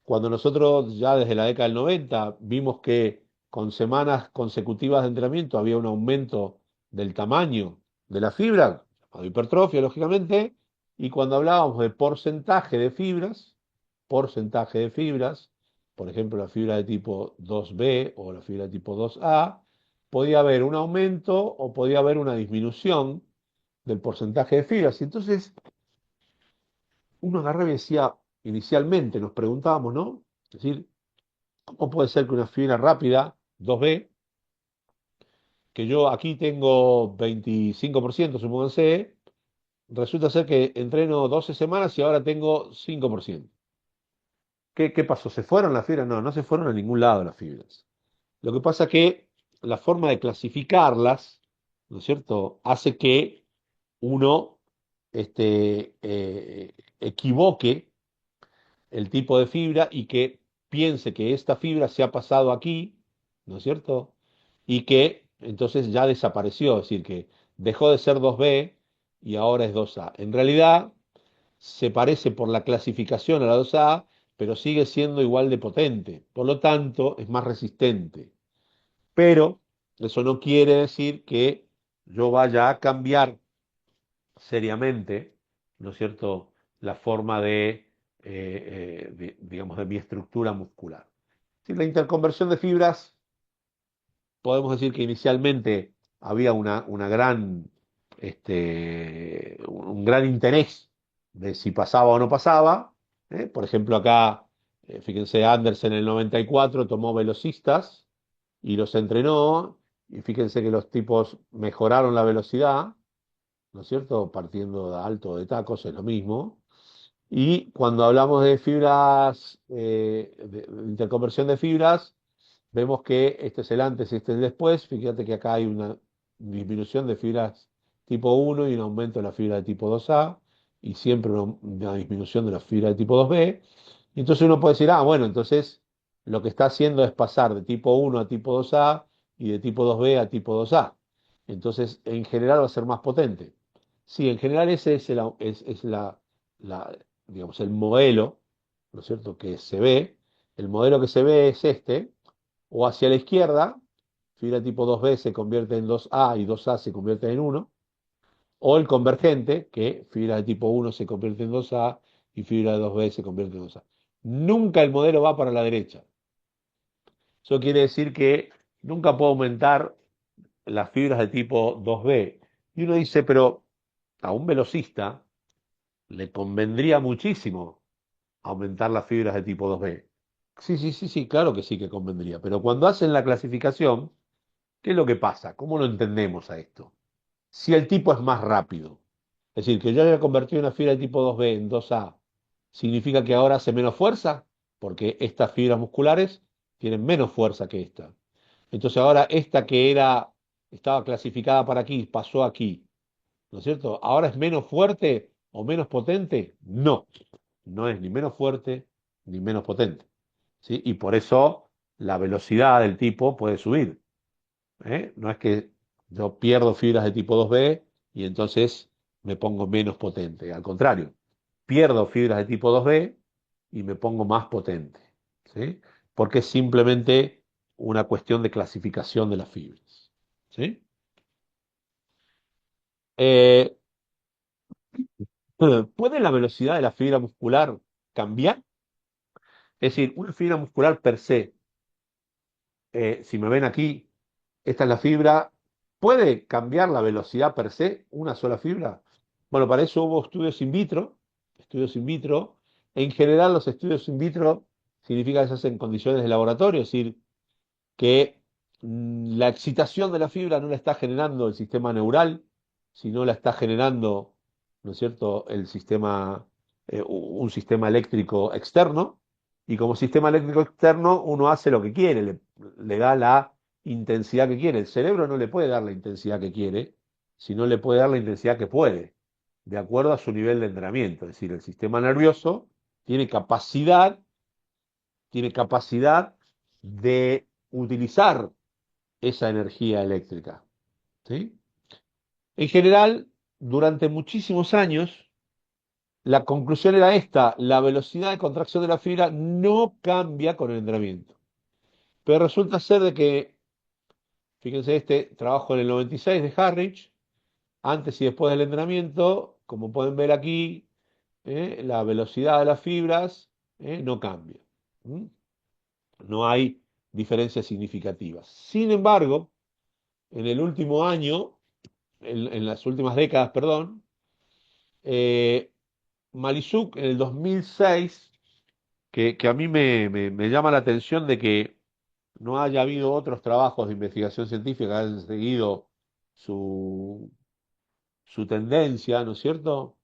S1: Cuando nosotros ya desde la década del 90 vimos que con semanas consecutivas de entrenamiento había un aumento del tamaño de la fibra, llamado hipertrofia, lógicamente, y cuando hablábamos de porcentaje de fibras, por ejemplo, la fibra de tipo 2B o la fibra de tipo 2A, podía haber un aumento o podía haber una disminución del porcentaje de fibras. Y entonces uno agarraba y decía, inicialmente nos preguntábamos, ¿no? Es decir, ¿cómo puede ser que una fibra rápida, 2B, que yo aquí tengo 25%, supónganse, resulta ser que entreno 12 semanas y ahora tengo 5%? ¿Qué pasó? ¿Se fueron las fibras? No, no se fueron a ningún lado las fibras. Lo que pasa que la forma de clasificarlas, ¿no es cierto?, hace que uno equivoque el tipo de fibra y que piense que esta fibra se ha pasado aquí, ¿no es cierto? Y que entonces ya desapareció, es decir, que dejó de ser 2B y ahora es 2A. En realidad se parece por la clasificación a la 2A, pero sigue siendo igual de potente. Por lo tanto, es más resistente. Pero eso no quiere decir que yo vaya a cambiar seriamente, ¿no es cierto?, la forma digamos, de mi estructura muscular. Si la interconversión de fibras, podemos decir que inicialmente había una gran, un gran interés de si pasaba o no pasaba. Por ejemplo, acá, fíjense, Andersen en el 94 tomó velocistas y los entrenó, y fíjense que los tipos mejoraron la velocidad, ¿no es cierto? Partiendo de alto o de tacos es lo mismo. Y cuando hablamos de fibras, de interconversión de fibras, vemos que este es el antes y este es el después. Fíjate que acá hay una disminución de fibras tipo 1 y un aumento de la fibra de tipo 2A, y siempre una disminución de la fibra de tipo 2B. Y entonces uno puede decir, ah, bueno, entonces lo que está haciendo es pasar de tipo 1 a tipo 2A y de tipo 2B a tipo 2A. Entonces, en general va a ser más potente. Sí, en general ese es la, digamos, el modelo, ¿no es cierto?, que se ve. El modelo que se ve es este, o hacia la izquierda, fibra tipo 2B se convierte en 2A y 2A se convierte en 1, o el convergente, que fibra de tipo 1 se convierte en 2A y fibra de 2B se convierte en 2A. Nunca el modelo va para la derecha. Eso quiere decir que nunca puedo aumentar las fibras de tipo 2B. Y uno dice, pero a un velocista le convendría muchísimo aumentar las fibras de tipo 2B. Sí, sí, sí, sí, claro que sí que convendría. Pero cuando hacen la clasificación, ¿qué es lo que pasa? ¿Cómo lo entendemos a esto? Si el tipo es más rápido, es decir, que yo haya convertido una fibra de tipo 2B en 2A, ¿significa que ahora hace menos fuerza? Porque estas fibras musculares tienen menos fuerza que esta. Entonces ahora esta que estaba clasificada para aquí, pasó aquí, ¿no es cierto? ¿Ahora es menos fuerte o menos potente? No, no es ni menos fuerte ni menos potente, ¿sí? Y por eso la velocidad del tipo puede subir. No es que yo pierdo fibras de tipo 2B y entonces me pongo menos potente. Al contrario, pierdo fibras de tipo 2B y me pongo más potente, ¿sí? Porque es simplemente una cuestión de clasificación de las fibras, ¿sí? Eh, ¿Puede la velocidad de la fibra muscular cambiar? Es decir, una fibra muscular per se, si me ven aquí, esta es la fibra. ¿Puede cambiar la velocidad per se una sola fibra? Bueno, para eso hubo estudios in vitro. Estudios in vitro. En general, los estudios in vitro significa que se hacen en condiciones de laboratorio, es decir, que la excitación de la fibra no la está generando el sistema neural, sino la está generando, ¿no es cierto?, un sistema eléctrico externo. Y como sistema eléctrico externo, uno hace lo que quiere, le da la intensidad que quiere. El cerebro no le puede dar la intensidad que quiere, sino le puede dar la intensidad que puede, de acuerdo a su nivel de entrenamiento. Es decir, el sistema nervioso tiene capacidad de utilizar esa energía eléctrica, ¿sí? En general, durante muchísimos años, la conclusión era esta: la velocidad de contracción de la fibra no cambia con el entrenamiento. Pero resulta ser de que, fíjense, este trabajo en el 96 de Harrich, antes y después del entrenamiento, como pueden ver aquí, la velocidad de las fibras no cambia. ¿Mm? No hay diferencias significativas. Sin embargo, en el último año, en las últimas décadas, perdón, eh, Malizuk en el 2006, que a mí me llama la atención de que no haya habido otros trabajos de investigación científica que hayan seguido su, su tendencia, ¿no es cierto?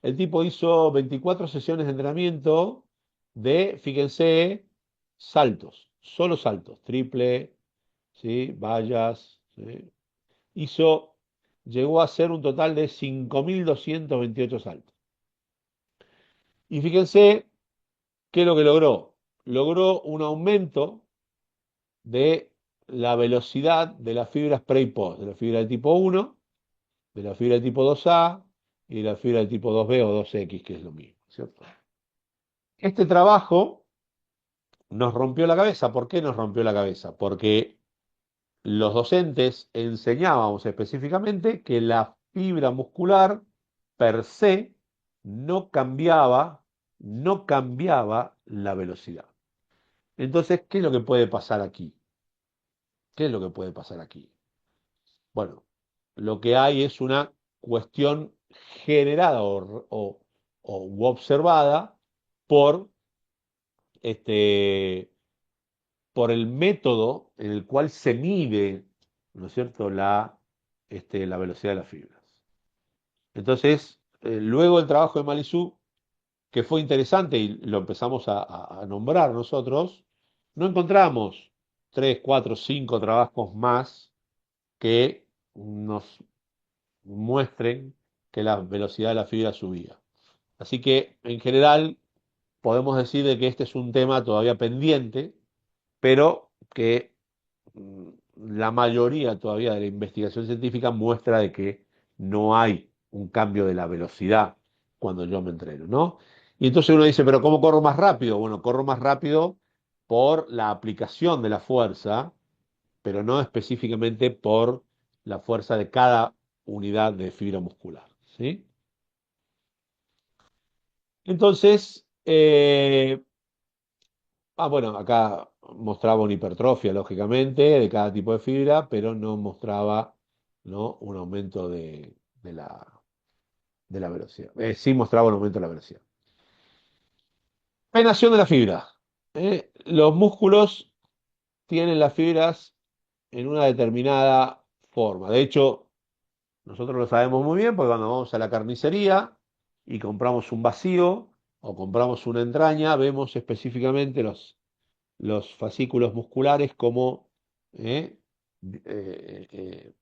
S1: El tipo hizo 24 sesiones de entrenamiento de, fíjense, saltos, solo saltos, triple, ¿sí? Vallas, ¿sí? Hizo, llegó a hacer un total de 5.228 saltos. Y fíjense qué es lo que logró. Logró un aumento de la velocidad de las fibras pre y post, de la fibra de tipo 1, de la fibra de tipo 2A y de la fibra de tipo 2B o 2X, que es lo mismo, ¿cierto? Este trabajo nos rompió la cabeza. ¿Por qué nos rompió la cabeza? Porque los docentes enseñábamos específicamente que la fibra muscular per se no cambiaba la velocidad. Entonces, ¿qué es lo que puede pasar aquí? ¿Qué es lo que puede pasar aquí? Bueno, lo que hay es una cuestión generada u observada por, este, por el método en el cual se mide, ¿no es cierto?, la velocidad de las fibras. Entonces, luego el trabajo de Malizú, que fue interesante y lo empezamos a nombrar nosotros, no encontramos tres, cuatro, cinco trabajos más que nos muestren que la velocidad de la fibra subía. Así que, en general, podemos decir de que este es un tema todavía pendiente, pero que mm, la mayoría todavía de la investigación científica muestra de que no hay un cambio de la velocidad cuando yo me entreno, ¿no? Y entonces uno dice, pero ¿cómo corro más rápido? Bueno, corro más rápido por la aplicación de la fuerza, pero no específicamente por la fuerza de cada unidad de fibra muscular, ¿sí? Entonces, bueno, acá mostraba una hipertrofia, lógicamente, de cada tipo de fibra, pero no mostraba, ¿no?, un aumento de la velocidad. Sí mostraba un aumento de la velocidad. Venación de la fibra. Los músculos tienen las fibras en una determinada forma. De hecho, nosotros lo sabemos muy bien porque cuando vamos a la carnicería y compramos un vacío o compramos una entraña, vemos específicamente los fascículos musculares como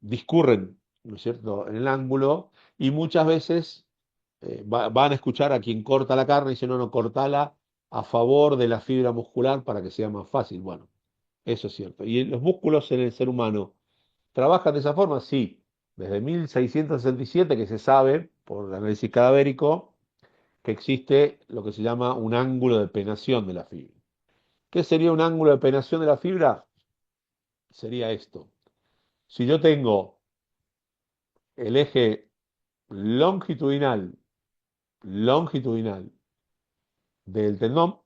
S1: discurren, ¿no es cierto?, en el ángulo, y muchas veces van a escuchar a quien corta la carne y dice, no, no, cortala a favor de la fibra muscular para que sea más fácil. Bueno, eso es cierto. ¿Y los músculos en el ser humano trabajan de esa forma? Sí. Desde 1667 que se sabe, por análisis cadavérico, que existe lo que se llama un ángulo de penación de la fibra. ¿Qué sería un ángulo de penación de la fibra? Sería esto. Si yo tengo el eje longitudinal, longitudinal del tendón,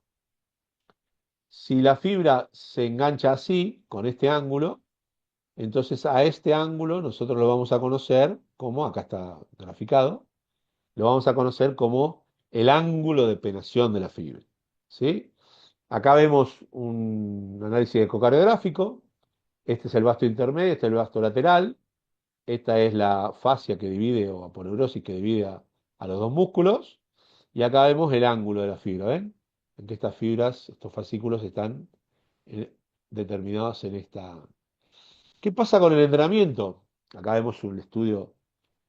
S1: si la fibra se engancha así, con este ángulo, entonces a este ángulo nosotros lo vamos a conocer como, acá está graficado, lo vamos a conocer como el ángulo de penación de la fibra. ¿Sí? Acá vemos un análisis ecocardiográfico. Este es el vasto intermedio, este es el vasto lateral. Esta es la fascia que divide, o aponeurosis que divide a los dos músculos. Y acá vemos el ángulo de la fibra, ¿ven? En que estas fibras, estos fascículos están determinados en esta. ¿Qué pasa con el entrenamiento? Acá vemos un estudio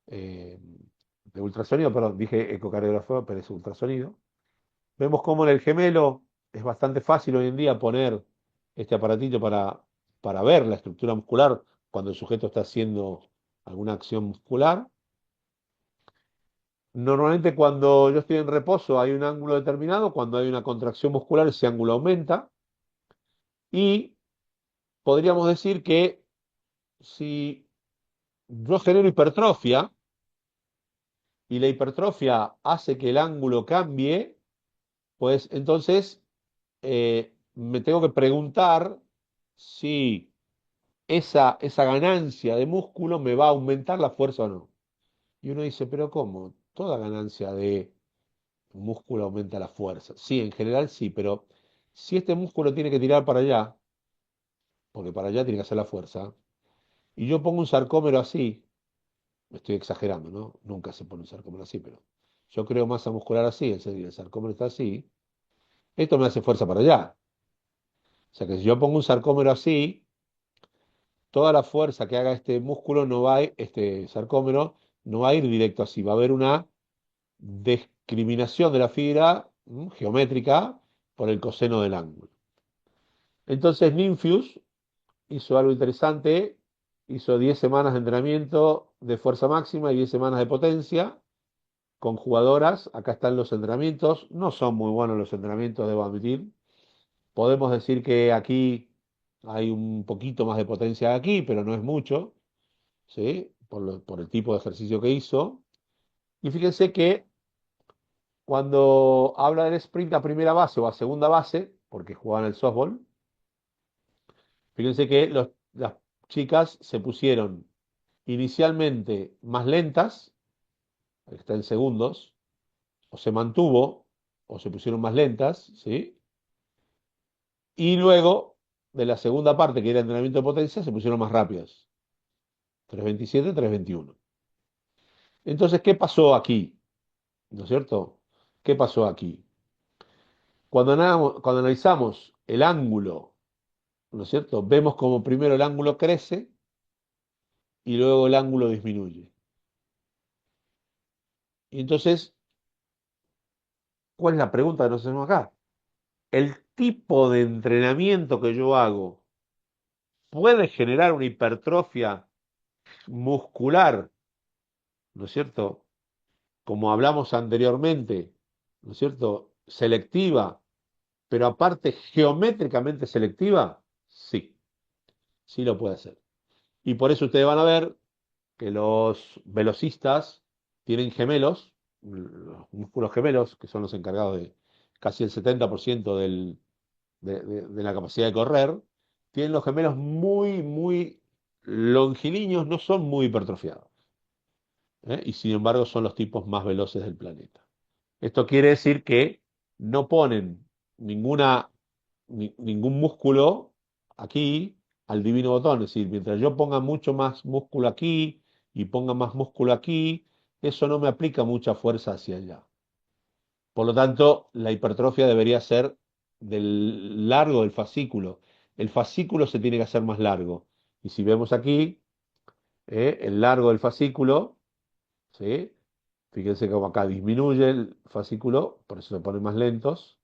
S1: eh, de ultrasonido, perdón, dije ecocardiografía, pero es ultrasonido. Vemos cómo en el gemelo es bastante fácil hoy en día poner este aparatito para ver la estructura muscular cuando el sujeto está haciendo alguna acción muscular. Normalmente cuando yo estoy en reposo hay un ángulo determinado, cuando hay una contracción muscular ese ángulo aumenta y podríamos decir que si yo genero hipertrofia y la hipertrofia hace que el ángulo cambie, pues entonces me tengo que preguntar si esa ganancia de músculo me va a aumentar la fuerza o no. Y uno dice, pero ¿cómo? Toda ganancia de músculo aumenta la fuerza. Sí, en general sí, pero si este músculo tiene que tirar para allá, porque para allá tiene que hacer la fuerza, y yo pongo un sarcómero así, me estoy exagerando, ¿no? Nunca se pone un sarcómero así, pero yo creo masa muscular así, el sarcómero está así, esto me hace fuerza para allá. O sea que si yo pongo un sarcómero así, toda la fuerza que haga este músculo no va a este sarcómero no va a ir directo así, va a haber una discriminación de la fibra geométrica por el coseno del ángulo. Entonces Ninfius hizo algo interesante, hizo 10 semanas de entrenamiento de fuerza máxima y 10 semanas de potencia con jugadoras. Acá están los entrenamientos, no son muy buenos los entrenamientos, debo admitir. Podemos decir que aquí hay un poquito más de potencia que aquí, pero no es mucho, ¿sí? Por el tipo de ejercicio que hizo. Y fíjense que cuando habla del sprint a primera base o a segunda base, porque jugaban el softball, fíjense que las chicas se pusieron inicialmente más lentas, está en segundos, o se mantuvo, o se pusieron más lentas, ¿sí? Y luego, de la segunda parte, que era entrenamiento de potencia, se pusieron más rápidas. 3:27, 3:21. Entonces, ¿qué pasó aquí? ¿No es cierto? ¿Qué pasó aquí? Cuando analizamos el ángulo, ¿no es cierto? Vemos como primero el ángulo crece y luego el ángulo disminuye. Y entonces, ¿cuál es la pregunta que nos hacemos acá? ¿El tipo de entrenamiento que yo hago puede generar una hipertrofia muscular, ¿no es cierto? Como hablamos anteriormente, ¿no es cierto? Selectiva, pero aparte geométricamente selectiva, sí, sí lo puede hacer. Y por eso ustedes van a ver que los velocistas tienen gemelos, los músculos gemelos, que son los encargados de casi el 70% de la capacidad de correr, tienen los gemelos muy, muy longilíneos, no son muy hipertrofiados. Y sin embargo son los tipos más veloces del planeta. Esto quiere decir que no ponen ningún músculo aquí al divino botón. Es decir, mientras yo ponga mucho más músculo aquí y ponga más músculo aquí, eso no me aplica mucha fuerza hacia allá. Por lo tanto, la hipertrofia debería ser del largo del fascículo. El fascículo se tiene que hacer más largo. Y si vemos aquí, el largo del fascículo, ¿sí? Fíjense cómo acá disminuye el fascículo, por eso se ponen más lentos,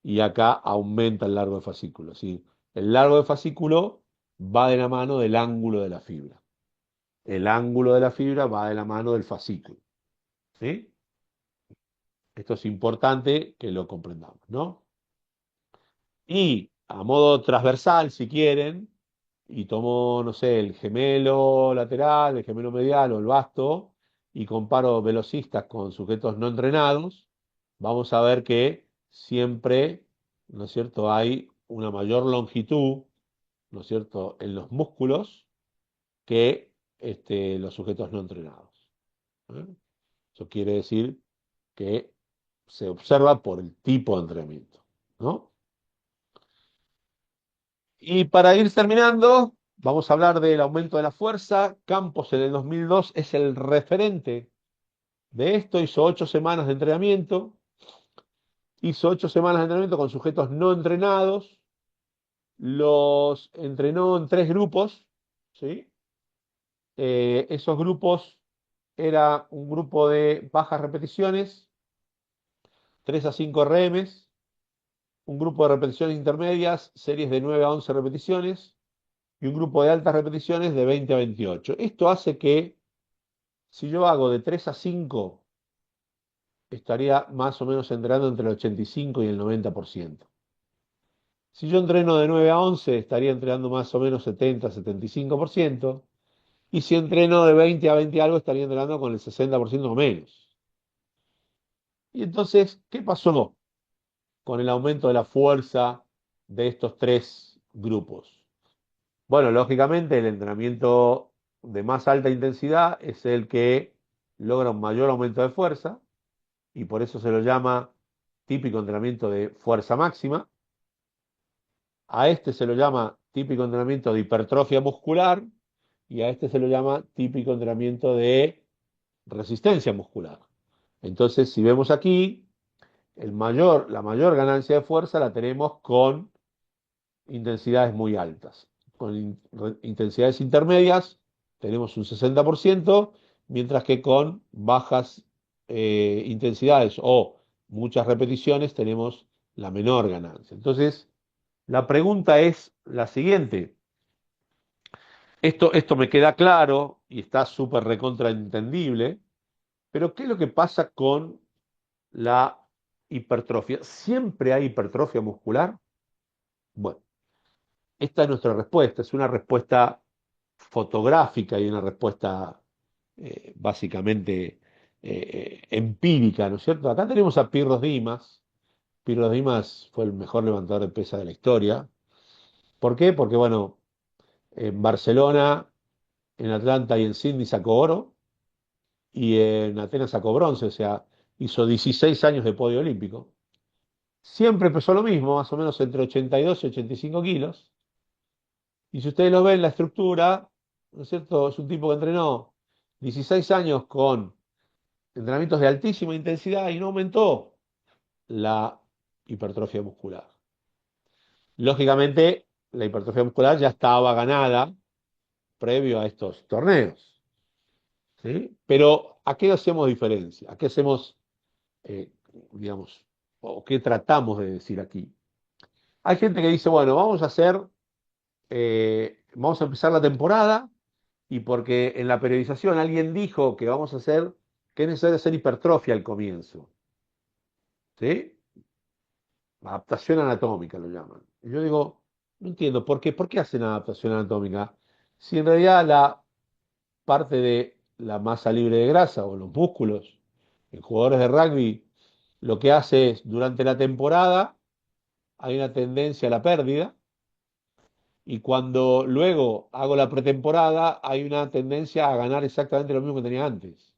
S1: y acá aumenta el largo del fascículo, ¿sí? El largo del fascículo va de la mano del ángulo de la fibra. El ángulo de la fibra va de la mano del fascículo, ¿sí? Esto es importante que lo comprendamos, ¿no? Y a modo transversal, si quieren, y tomo, no sé, el gemelo lateral, el gemelo medial o el vasto, y comparo velocistas con sujetos no entrenados, vamos a ver que siempre, ¿no es cierto?, hay una mayor longitud, ¿no es cierto?, en los músculos que los sujetos no entrenados. ¿Eh? Eso quiere decir que se observa por el tipo de entrenamiento, ¿no? Y para ir terminando, vamos a hablar del aumento de la fuerza. Campos en el 2002 es el referente de esto. Hizo 8 semanas de entrenamiento. Hizo 8 semanas de entrenamiento con sujetos no entrenados. Los entrenó en 3 grupos, ¿sí? Esos grupos era un grupo de bajas repeticiones, 3 a 5 RMs, un grupo de repeticiones intermedias, series de 9 a 11 repeticiones, y un grupo de altas repeticiones de 20 a 28. Esto hace que si yo hago de 3 a 5, estaría más o menos entrenando entre el 85 y el 90%. Si yo entreno de 9 a 11, estaría entrenando más o menos 70, 75%. Y si entreno de 20 a 20 y algo, estaría entrenando con el 60% o menos. Y entonces, ¿qué pasó con el aumento de la fuerza de estos 3 grupos? Bueno, lógicamente el entrenamiento de más alta intensidad es el que logra un mayor aumento de fuerza y por eso se lo llama típico entrenamiento de fuerza máxima. A este se lo llama típico entrenamiento de hipertrofia muscular y a este se lo llama típico entrenamiento de resistencia muscular. Entonces, si vemos aquí, la mayor ganancia de fuerza la tenemos con intensidades muy altas. Con intensidades intermedias tenemos un 60%, mientras que con bajas intensidades o muchas repeticiones tenemos la menor ganancia. Entonces, la pregunta es la siguiente. Esto me queda claro y está súper recontraentendible, pero ¿qué es lo que pasa con la hipertrofia? ¿Siempre hay hipertrofia muscular? Bueno, esta es nuestra respuesta. Es una respuesta fotográfica y una respuesta básicamente empírica, ¿no es cierto? Acá tenemos a Pirros Dimas. Pirros Dimas fue el mejor levantador de pesa de la historia. ¿Por qué? Porque, bueno, en Barcelona, en Atlanta y en Sydney sacó oro y en Atenas sacó bronce, o sea, hizo 16 años de podio olímpico. Siempre pesó lo mismo, más o menos entre 82 y 85 kilos. Y si ustedes lo ven, la estructura, ¿no es cierto? Es un tipo que entrenó 16 años con entrenamientos de altísima intensidad y no aumentó la hipertrofia muscular. Lógicamente, la hipertrofia muscular ya estaba ganada previo a estos torneos, ¿sí? Pero ¿a qué hacemos diferencia? ¿A qué hacemos, eh, digamos, o qué tratamos de decir aquí? Hay gente que dice, bueno, vamos a empezar la temporada y porque en la periodización alguien dijo que vamos a hacer, que es necesario hacer hipertrofia al comienzo, ¿sí? Adaptación anatómica lo llaman. Y yo digo, no entiendo, ¿por qué hacen adaptación anatómica? Si en realidad la parte de la masa libre de grasa o los músculos en jugadores de rugby lo que hace es, durante la temporada hay una tendencia a la pérdida y cuando luego hago la pretemporada hay una tendencia a ganar exactamente lo mismo que tenía antes.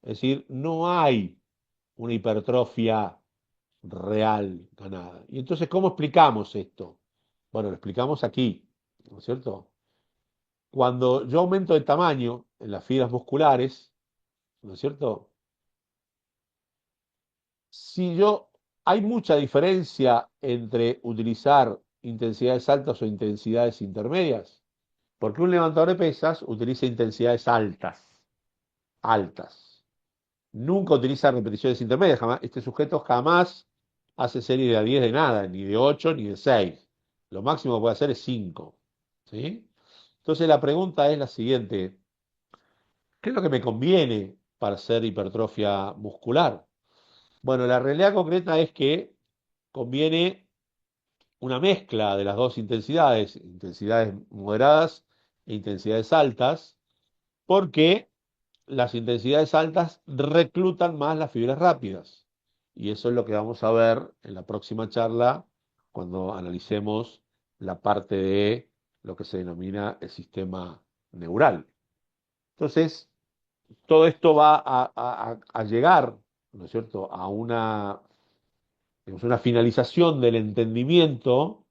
S1: Es decir, no hay una hipertrofia real ganada. Y entonces, ¿cómo explicamos esto? Bueno, lo explicamos aquí, ¿no es cierto? Cuando yo aumento de tamaño en las fibras musculares, ¿no es cierto? Si yo, hay mucha diferencia entre utilizar intensidades altas o intensidades intermedias, porque un levantador de pesas utiliza intensidades altas, altas. Nunca utiliza repeticiones intermedias, jamás, este sujeto jamás hace series de a 10 de nada, ni de 8 ni de 6. Lo máximo que puede hacer es 5. ¿Sí? Entonces la pregunta es la siguiente, ¿qué es lo que me conviene para hacer hipertrofia muscular? Bueno, la realidad concreta es que conviene una mezcla de las dos intensidades, intensidades moderadas e intensidades altas, porque las intensidades altas reclutan más las fibras rápidas. Y eso es lo que vamos a ver en la próxima charla cuando analicemos la parte de lo que se denomina el sistema neural. Entonces, todo esto va a llegar, ¿no es cierto?, a digamos, una finalización del entendimiento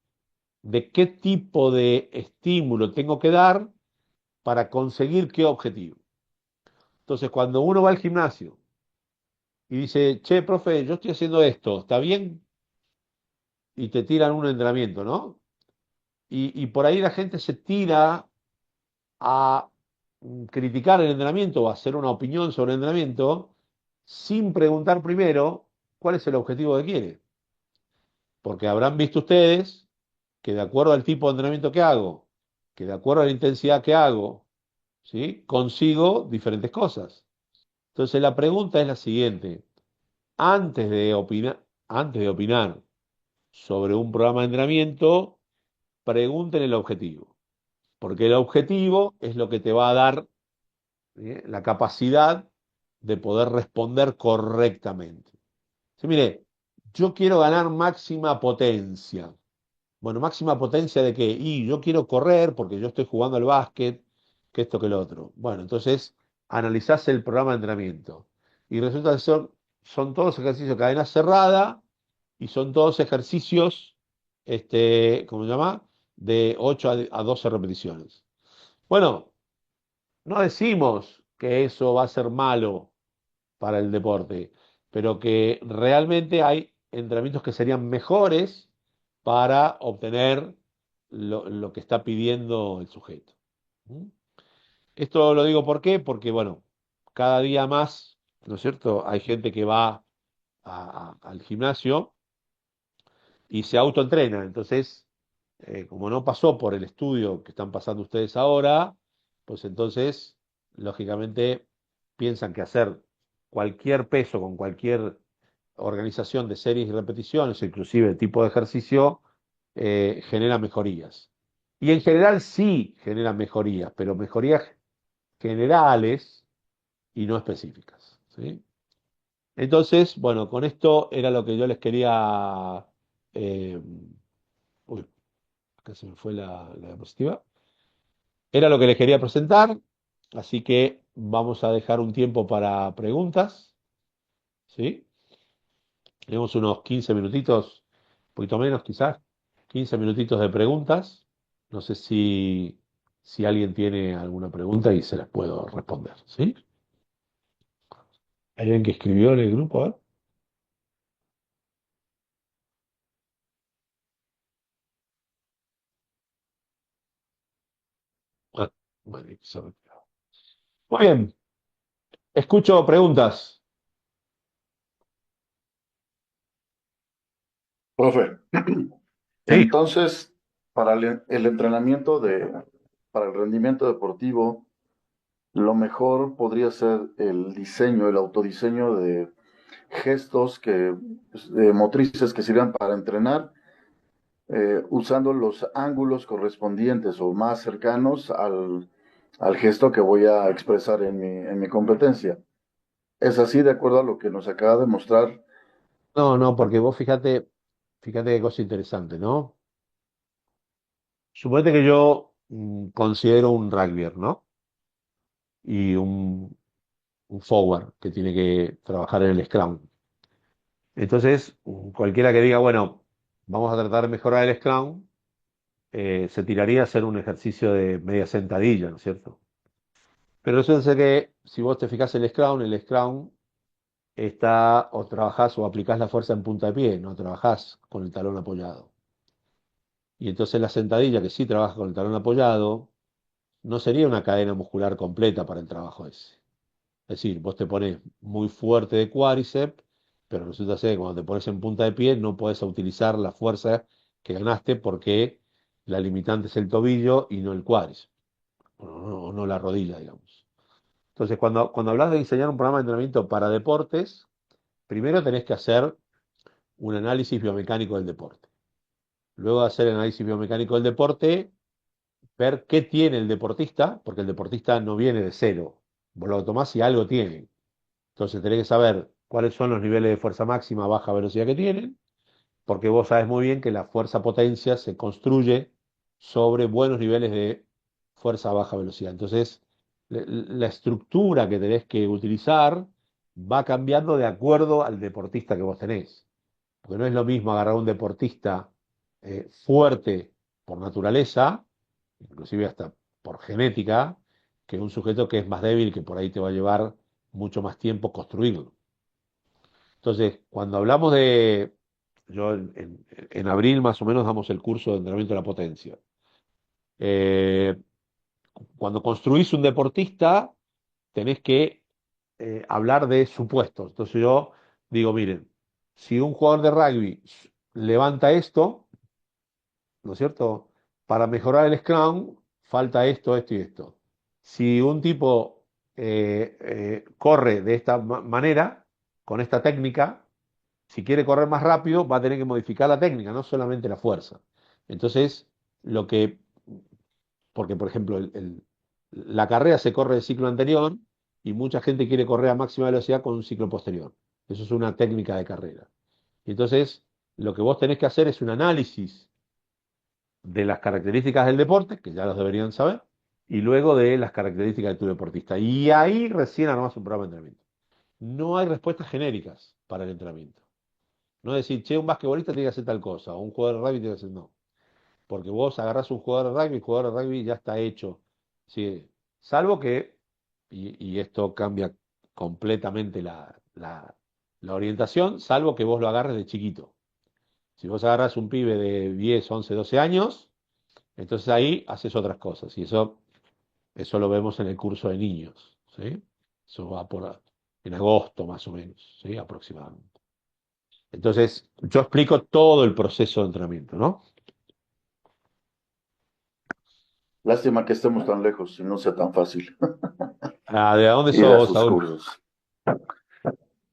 S1: de qué tipo de estímulo tengo que dar para conseguir qué objetivo. Entonces, cuando uno va al gimnasio y dice, che, profe, yo estoy haciendo esto, ¿está bien? Y te tiran un entrenamiento, ¿no? Y por ahí la gente se tira a criticar el entrenamiento o a hacer una opinión sobre el entrenamiento sin preguntar primero cuál es el objetivo que quiere. Porque habrán visto ustedes que de acuerdo al tipo de entrenamiento que hago, que de acuerdo a la intensidad que hago, ¿sí? Consigo diferentes cosas. Entonces la pregunta es la siguiente. Antes de opinar sobre un programa de entrenamiento, pregunten el objetivo, porque el objetivo es lo que te va a dar la capacidad de poder responder correctamente. Sí, mire, yo quiero ganar máxima potencia. Bueno, máxima potencia de qué? Y yo quiero correr porque yo estoy jugando al básquet, que esto, que lo otro. Bueno, entonces analizás el programa de entrenamiento. Y resulta que son todos ejercicios de cadena cerrada y son todos ejercicios, ¿cómo se llama? De 8 a 12 repeticiones. Bueno, no decimos que eso va a ser malo para el deporte, pero que realmente hay entrenamientos que serían mejores para obtener lo que está pidiendo el sujeto. ¿Mm? Esto lo digo ¿por qué? Porque, bueno, cada día más, ¿no es cierto? Hay gente que va al gimnasio y se autoentrena. Entonces, como no pasó por el estudio que están pasando ustedes ahora, pues entonces, lógicamente, piensan que hacer cualquier peso con cualquier organización de series y repeticiones, o inclusive el tipo de ejercicio, genera mejorías. Y en general sí genera mejorías, pero mejorías generales y no específicas. ¿Sí? Entonces, bueno, con esto era lo que yo les quería... eh, uy, acá se me fue la diapositiva. Era lo que les quería presentar, así que vamos a dejar un tiempo para preguntas, ¿sí? Tenemos unos 15 minutitos, un poquito menos quizás, 15 minutitos de preguntas. No sé si alguien tiene alguna pregunta y se las puedo responder, ¿sí? ¿Hay alguien que escribió en el grupo? A ver. Ah, bueno, se retiró. Muy bien, escucho preguntas.
S3: Profe,
S1: Sí.
S3: entonces, para el entrenamiento para el rendimiento deportivo, lo mejor podría ser el diseño, el autodiseño de gestos motrices que sirvan para entrenar, usando los ángulos correspondientes o más cercanos al gesto que voy a expresar en mi competencia. Es así, de acuerdo a lo que nos acaba de mostrar.
S1: No, no, porque vos fíjate qué cosa interesante, ¿no? Suponete que yo considero un rugbyer, ¿no? Y un forward que tiene que trabajar en el scrum. Entonces, cualquiera que diga, bueno, vamos a tratar de mejorar el scrum, se tiraría a hacer un ejercicio de media sentadilla, ¿no es cierto? Pero resulta ser que si vos te fijás en el Scrum está, o trabajás o aplicás la fuerza en punta de pie, no trabajás con el talón apoyado. Y entonces la sentadilla, que sí trabaja con el talón apoyado, no sería una cadena muscular completa para el trabajo ese. Es decir, vos te pones muy fuerte de cuádriceps, pero resulta ser que cuando te pones en punta de pie no podés utilizar la fuerza que ganaste porque la limitante es el tobillo y no el cuádriceps, o no la rodilla, digamos. Entonces, cuando hablas de diseñar un programa de entrenamiento para deportes, primero tenés que hacer un análisis biomecánico del deporte. Luego de hacer el análisis biomecánico del deporte, ver qué tiene el deportista, porque el deportista no viene de cero. Vos lo tomás y algo tiene. Entonces tenés que saber cuáles son los niveles de fuerza máxima, baja velocidad que tienen, porque vos sabés muy bien que la fuerza potencia se construye sobre buenos niveles de fuerza a baja velocidad. Entonces, la estructura que tenés que utilizar va cambiando de acuerdo al deportista que vos tenés. Porque no es lo mismo agarrar a un deportista fuerte por naturaleza, inclusive hasta por genética, que un sujeto que es más débil, que por ahí te va a llevar mucho más tiempo construirlo. Entonces, cuando hablamos de, yo en abril más o menos damos el curso de entrenamiento de la potencia. Eh, Cuando construís un deportista, tenés que hablar de supuestos. Entonces yo digo, miren, si un jugador de rugby levanta esto, ¿no es cierto? Para mejorar el Scrum, falta esto, esto y esto. Si un tipo corre de esta manera, con esta técnica, si quiere correr más rápido, va a tener que modificar la técnica, no solamente la fuerza. Entonces, lo que, porque por ejemplo, la carrera se corre del ciclo anterior y mucha gente quiere correr a máxima velocidad con un ciclo posterior. Eso es una técnica de carrera. Entonces, lo que vos tenés que hacer es un análisis de las características del deporte, que ya los deberían saber, y luego de las características de tu deportista. Y ahí recién armás un programa de entrenamiento. No hay respuestas genéricas para el entrenamiento. No es decir, che, un basquetbolista tiene que hacer tal cosa, o un jugador de rugby tiene que hacer no. Porque vos agarrás un jugador de rugby, el jugador de rugby ya está hecho. ¿Sí? Salvo que, y esto cambia completamente la orientación, salvo que vos lo agarres de chiquito. Si vos agarrás un pibe de 10, 11, 12 años, entonces ahí haces otras cosas. Y eso lo vemos en el curso de niños. ¿Sí? Eso va en agosto más o menos, ¿sí? Aproximadamente. Entonces, yo explico todo el proceso de entrenamiento, ¿no?
S3: Lástima que estemos tan lejos y no sea tan fácil
S1: Ah, ¿de dónde
S3: ir
S1: sos
S3: a
S1: vos,
S3: sus
S1: Saúl?
S3: cursos.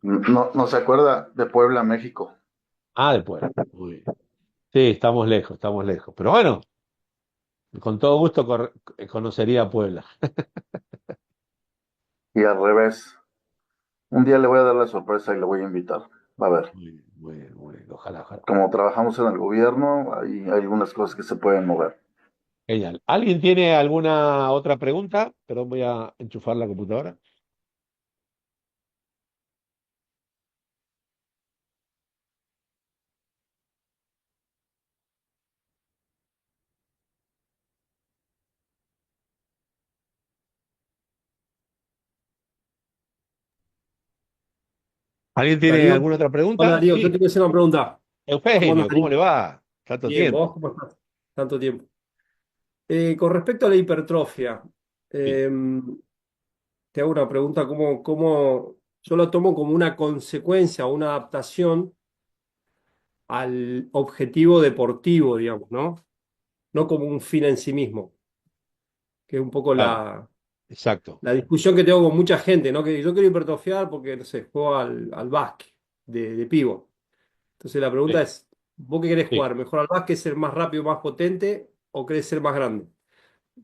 S3: No, no se acuerda de Puebla, México.
S1: Ah, de Puebla. Muy bien. Sí, estamos lejos, estamos lejos. Pero bueno, con todo gusto conocería Puebla.
S3: Y al revés. Un día le voy a dar la sorpresa y le voy a invitar. Va a ver.
S1: Muy bien, muy bien, muy bien. Ojalá, ojalá.
S3: Como trabajamos en el gobierno, hay algunas cosas que se pueden mover.
S1: Genial. ¿Alguien tiene alguna otra pregunta? Perdón, voy a enchufar la computadora. ¿Alguien tiene
S2: Darío,
S1: alguna otra
S2: hola
S1: pregunta?
S2: Darío, yo te
S1: Sí.
S2: quiero hacer una pregunta. ¿Cómo andas,
S1: Eufemio, ¿cómo
S2: Darío?
S1: le va? Tanto
S2: Bien, ¿vos
S1: tiempo.
S2: cómo estás? Tanto tiempo. Con respecto a la hipertrofia,
S1: Sí,
S2: eh, te hago una pregunta, ¿cómo yo lo tomo como una consecuencia o una adaptación al objetivo deportivo, digamos, ¿no? No como un fin en sí mismo, que es un poco
S1: claro, exacto.
S2: la discusión que tengo con mucha gente, ¿no? Que yo quiero hipertrofiar porque, no sé, juego al básquet de pivo. Entonces la pregunta
S1: Sí,
S2: es, ¿vos qué querés
S1: sí,
S2: jugar? ¿Mejor al básquet, ser más rápido, más potente o querés ser más grande?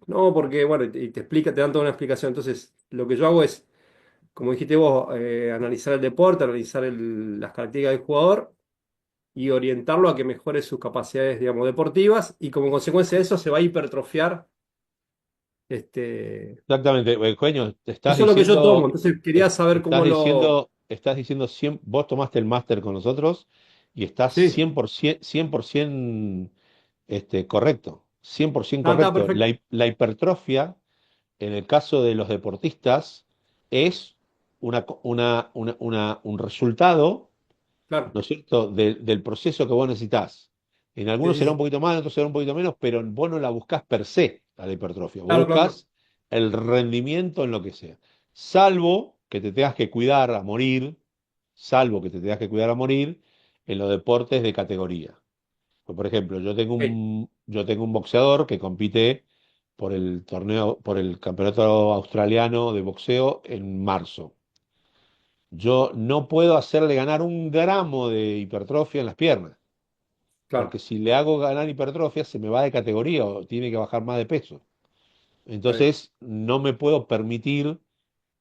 S2: No, porque, bueno, y te explica, te dan toda una explicación. Entonces, lo que yo hago es, como dijiste vos, analizar el deporte, analizar las características del jugador y orientarlo a que mejore sus capacidades, digamos, deportivas y como consecuencia de eso se va a hipertrofiar. Este,
S1: exactamente. Eugenio, te
S2: eso es lo que yo tomo. Entonces quería saber cómo lo...
S1: estás diciendo vos tomaste el máster con nosotros y estás
S2: Sí,
S1: 100%, 100% correcto. 100%
S2: está
S1: correcto.
S2: perfecto.
S1: La hipertrofia, en el caso de los deportistas, es un resultado,
S2: Claro.
S1: ¿no es cierto?, del proceso que vos necesitas. En
S2: Sí,
S1: algunos
S2: sí,
S1: será un
S2: sí.
S1: poquito más, en otros será un poquito menos, pero vos no la buscás per se, a la hipertrofia. Vos
S2: Claro, claro, claro.
S1: buscás el rendimiento en lo que sea. Salvo que te tengas que cuidar a morir, salvo que te tengas que cuidar a morir en los deportes de categoría. Pues, por ejemplo,
S2: Ok,
S1: yo tengo un boxeador que compite por el torneo, por el campeonato australiano de boxeo en marzo. Yo no puedo hacerle ganar un gramo de hipertrofia en las piernas, porque
S2: claro.
S1: si le hago ganar hipertrofia se me va de categoría o tiene que bajar más de peso.
S2: Está bien.
S1: Entonces no me puedo permitir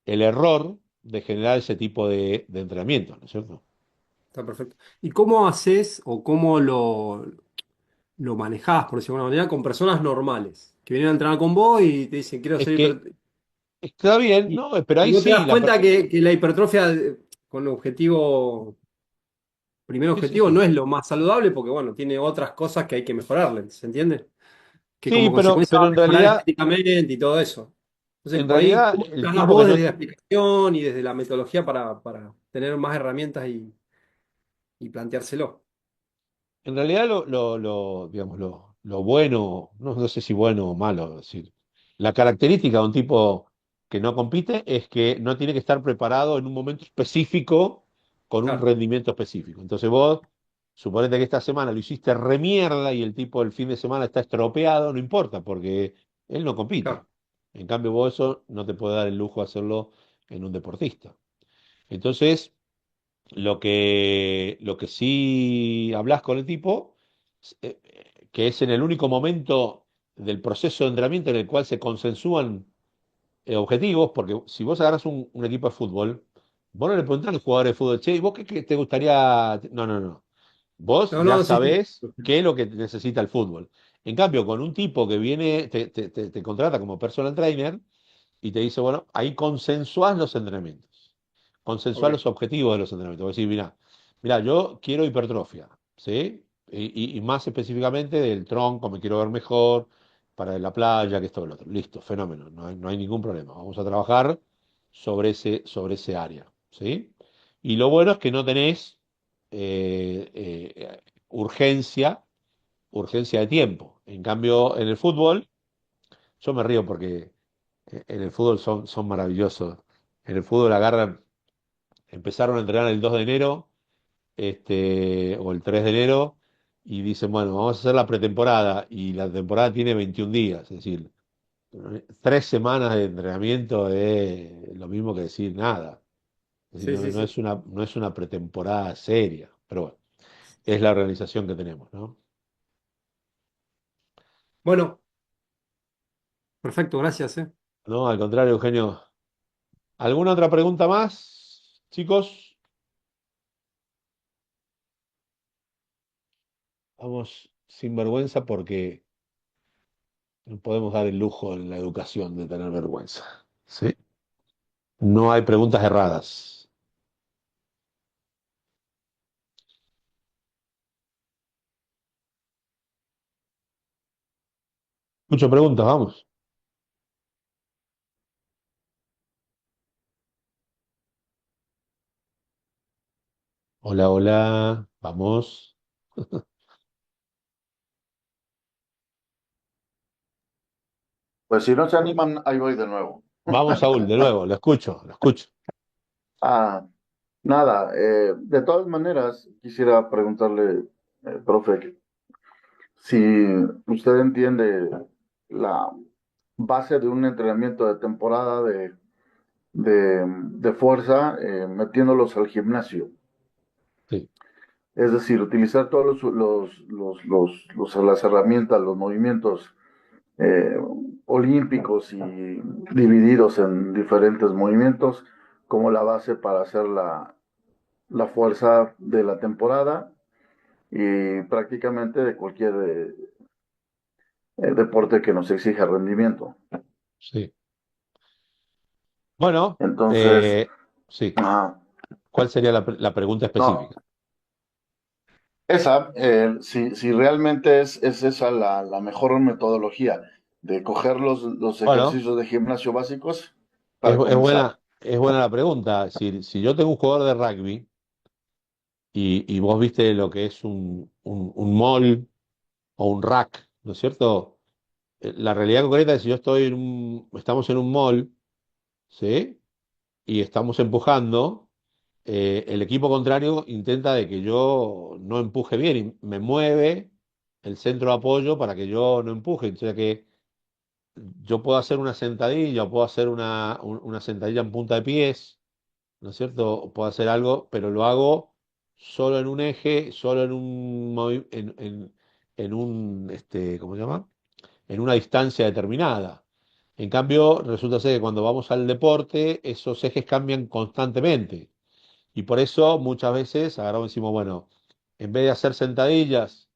S1: el error de generar ese tipo de entrenamiento, ¿no es cierto?
S2: Está perfecto. ¿Y cómo haces o cómo lo manejás, por decirlo de alguna manera, con personas normales que vienen a entrenar con vos y te dicen, quiero
S1: Es
S2: ser
S1: que
S2: hiper...
S1: está bien,
S2: Y,
S1: ¿no? Pero
S2: y
S1: ahí
S2: vos te
S1: sí,
S2: das cuenta que la hipertrofia con objetivo, primer
S1: sí, sí,
S2: objetivo, no
S1: sí.
S2: es lo más saludable porque, bueno, tiene otras cosas que hay que mejorarle, ¿se entiende? Que
S1: Sí,
S2: como consecuencia va
S1: pero
S2: a mejorar estéticamente y todo eso. Entonces,
S1: en
S2: por ahí,
S1: realidad
S2: ¿cómo
S1: el
S2: encarás
S1: tipo que
S2: vos
S1: no,
S2: desde la explicación y desde la metodología para tener más herramientas y planteárselo?
S1: en realidad digamos, lo bueno, no sé si bueno o malo, es decir, la característica de un tipo que no compite es que no tiene que estar preparado en un momento específico con un
S2: Claro,
S1: rendimiento específico. Entonces vos, suponete que esta semana lo hiciste remierda y el tipo el fin de semana está estropeado, no importa, porque él no compite.
S2: claro,
S1: En cambio, vos eso no te puede dar el lujo de hacerlo en un deportista. Entonces, lo que sí hablas con el tipo, que es en el único momento del proceso de entrenamiento en el cual se consensúan objetivos, porque si vos agarras un equipo de fútbol, vos no le preguntás a los jugadores de fútbol, che, ¿y vos qué te gustaría? No, no, no. Vos
S2: no,
S1: ya
S2: no, sí, sí.
S1: sabés qué es lo que necesita el fútbol. En cambio, con un tipo que viene, te contrata como personal trainer y te dice, bueno, ahí consensuás los entrenamientos, consensuás
S2: Ok.
S1: los objetivos de los entrenamientos. Vos decís, mira, yo quiero hipertrofia, ¿sí? Y más específicamente del tronco, me quiero ver mejor, para la playa, que esto, que lo otro. Listo, fenómeno, no hay ningún problema. Vamos a trabajar sobre ese área, ¿sí? Y lo bueno es que no tenés urgencia, urgencia de tiempo. En cambio, en el fútbol, yo me río porque en el fútbol son maravillosos. En el fútbol agarran, empezaron a entrenar el 2 de enero, o el 3 de enero, y dicen, bueno, vamos a hacer la pretemporada, y la temporada tiene 21 días, es decir, 3 semanas de entrenamiento es lo mismo que decir nada. Es decir,
S2: Sí,
S1: no,
S2: sí,
S1: no
S2: sí.
S1: es una pretemporada seria, pero bueno, es la organización que tenemos, ¿no?
S2: Bueno, perfecto, gracias, ¿eh?
S1: No, al contrario, Eugenio. ¿Alguna otra pregunta más, chicos? Vamos sin vergüenza porque no podemos dar el lujo en la educación de tener vergüenza. ¿Sí? No hay preguntas erradas. Muchas preguntas, vamos. Hola, hola, vamos.
S3: Pues si no se animan, ahí voy de nuevo.
S1: Vamos, Saúl, de nuevo, lo escucho, lo escucho.
S3: Ah, nada, de todas maneras, quisiera preguntarle, profe, si usted entiende la base de un entrenamiento de temporada de fuerza, metiéndolos al gimnasio.
S1: Sí,
S3: Es decir, utilizar todos las herramientas, los movimientos eh, olímpicos y divididos en diferentes movimientos como la base para hacer la fuerza de la temporada y prácticamente de cualquier deporte que nos exija rendimiento.
S1: sí. Bueno,
S3: Entonces,
S1: sí.
S3: ajá,
S1: ¿Cuál sería la pregunta
S3: no,
S1: específica?
S3: esa, si realmente es esa la mejor metodología de coger los
S1: Bueno,
S3: ejercicios de gimnasio básicos
S1: es,
S3: para
S1: es
S3: comenzar.
S1: buena, es buena la pregunta. Si yo tengo un jugador de rugby y vos viste lo que es un mall o un rack, ¿no es cierto? La realidad concreta es si yo estamos en un mall, ¿sí? Y estamos empujando, el equipo contrario intenta de que yo no empuje bien y me mueve el centro de apoyo para que yo no empuje. O sea que yo puedo hacer una sentadilla, puedo hacer una sentadilla en punta de pies, ¿no es cierto? O puedo hacer algo, pero lo hago solo en un eje, solo ¿cómo se llama? En una distancia determinada. En cambio, resulta ser que cuando vamos al deporte, esos ejes cambian constantemente. Y por eso muchas veces agarramos y decimos, bueno, en vez de hacer sentadillas,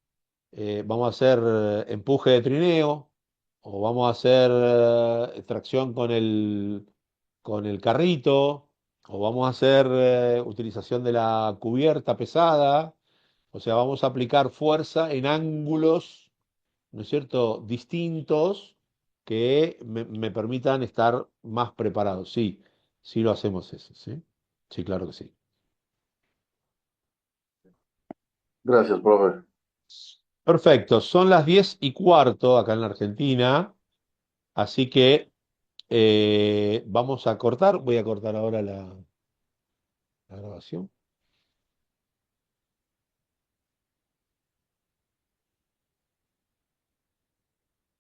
S1: vamos a hacer empuje de trineo, o vamos a hacer tracción con el carrito, o vamos a hacer utilización de la cubierta pesada. O sea, vamos a aplicar fuerza en ángulos, ¿no es cierto?, distintos que me permitan estar más preparado. Sí, sí lo hacemos eso, ¿sí? Sí, claro que sí.
S3: Gracias, profe.
S1: Perfecto, son las 10:15 acá en la Argentina, así que vamos a cortar. Voy a cortar ahora la grabación.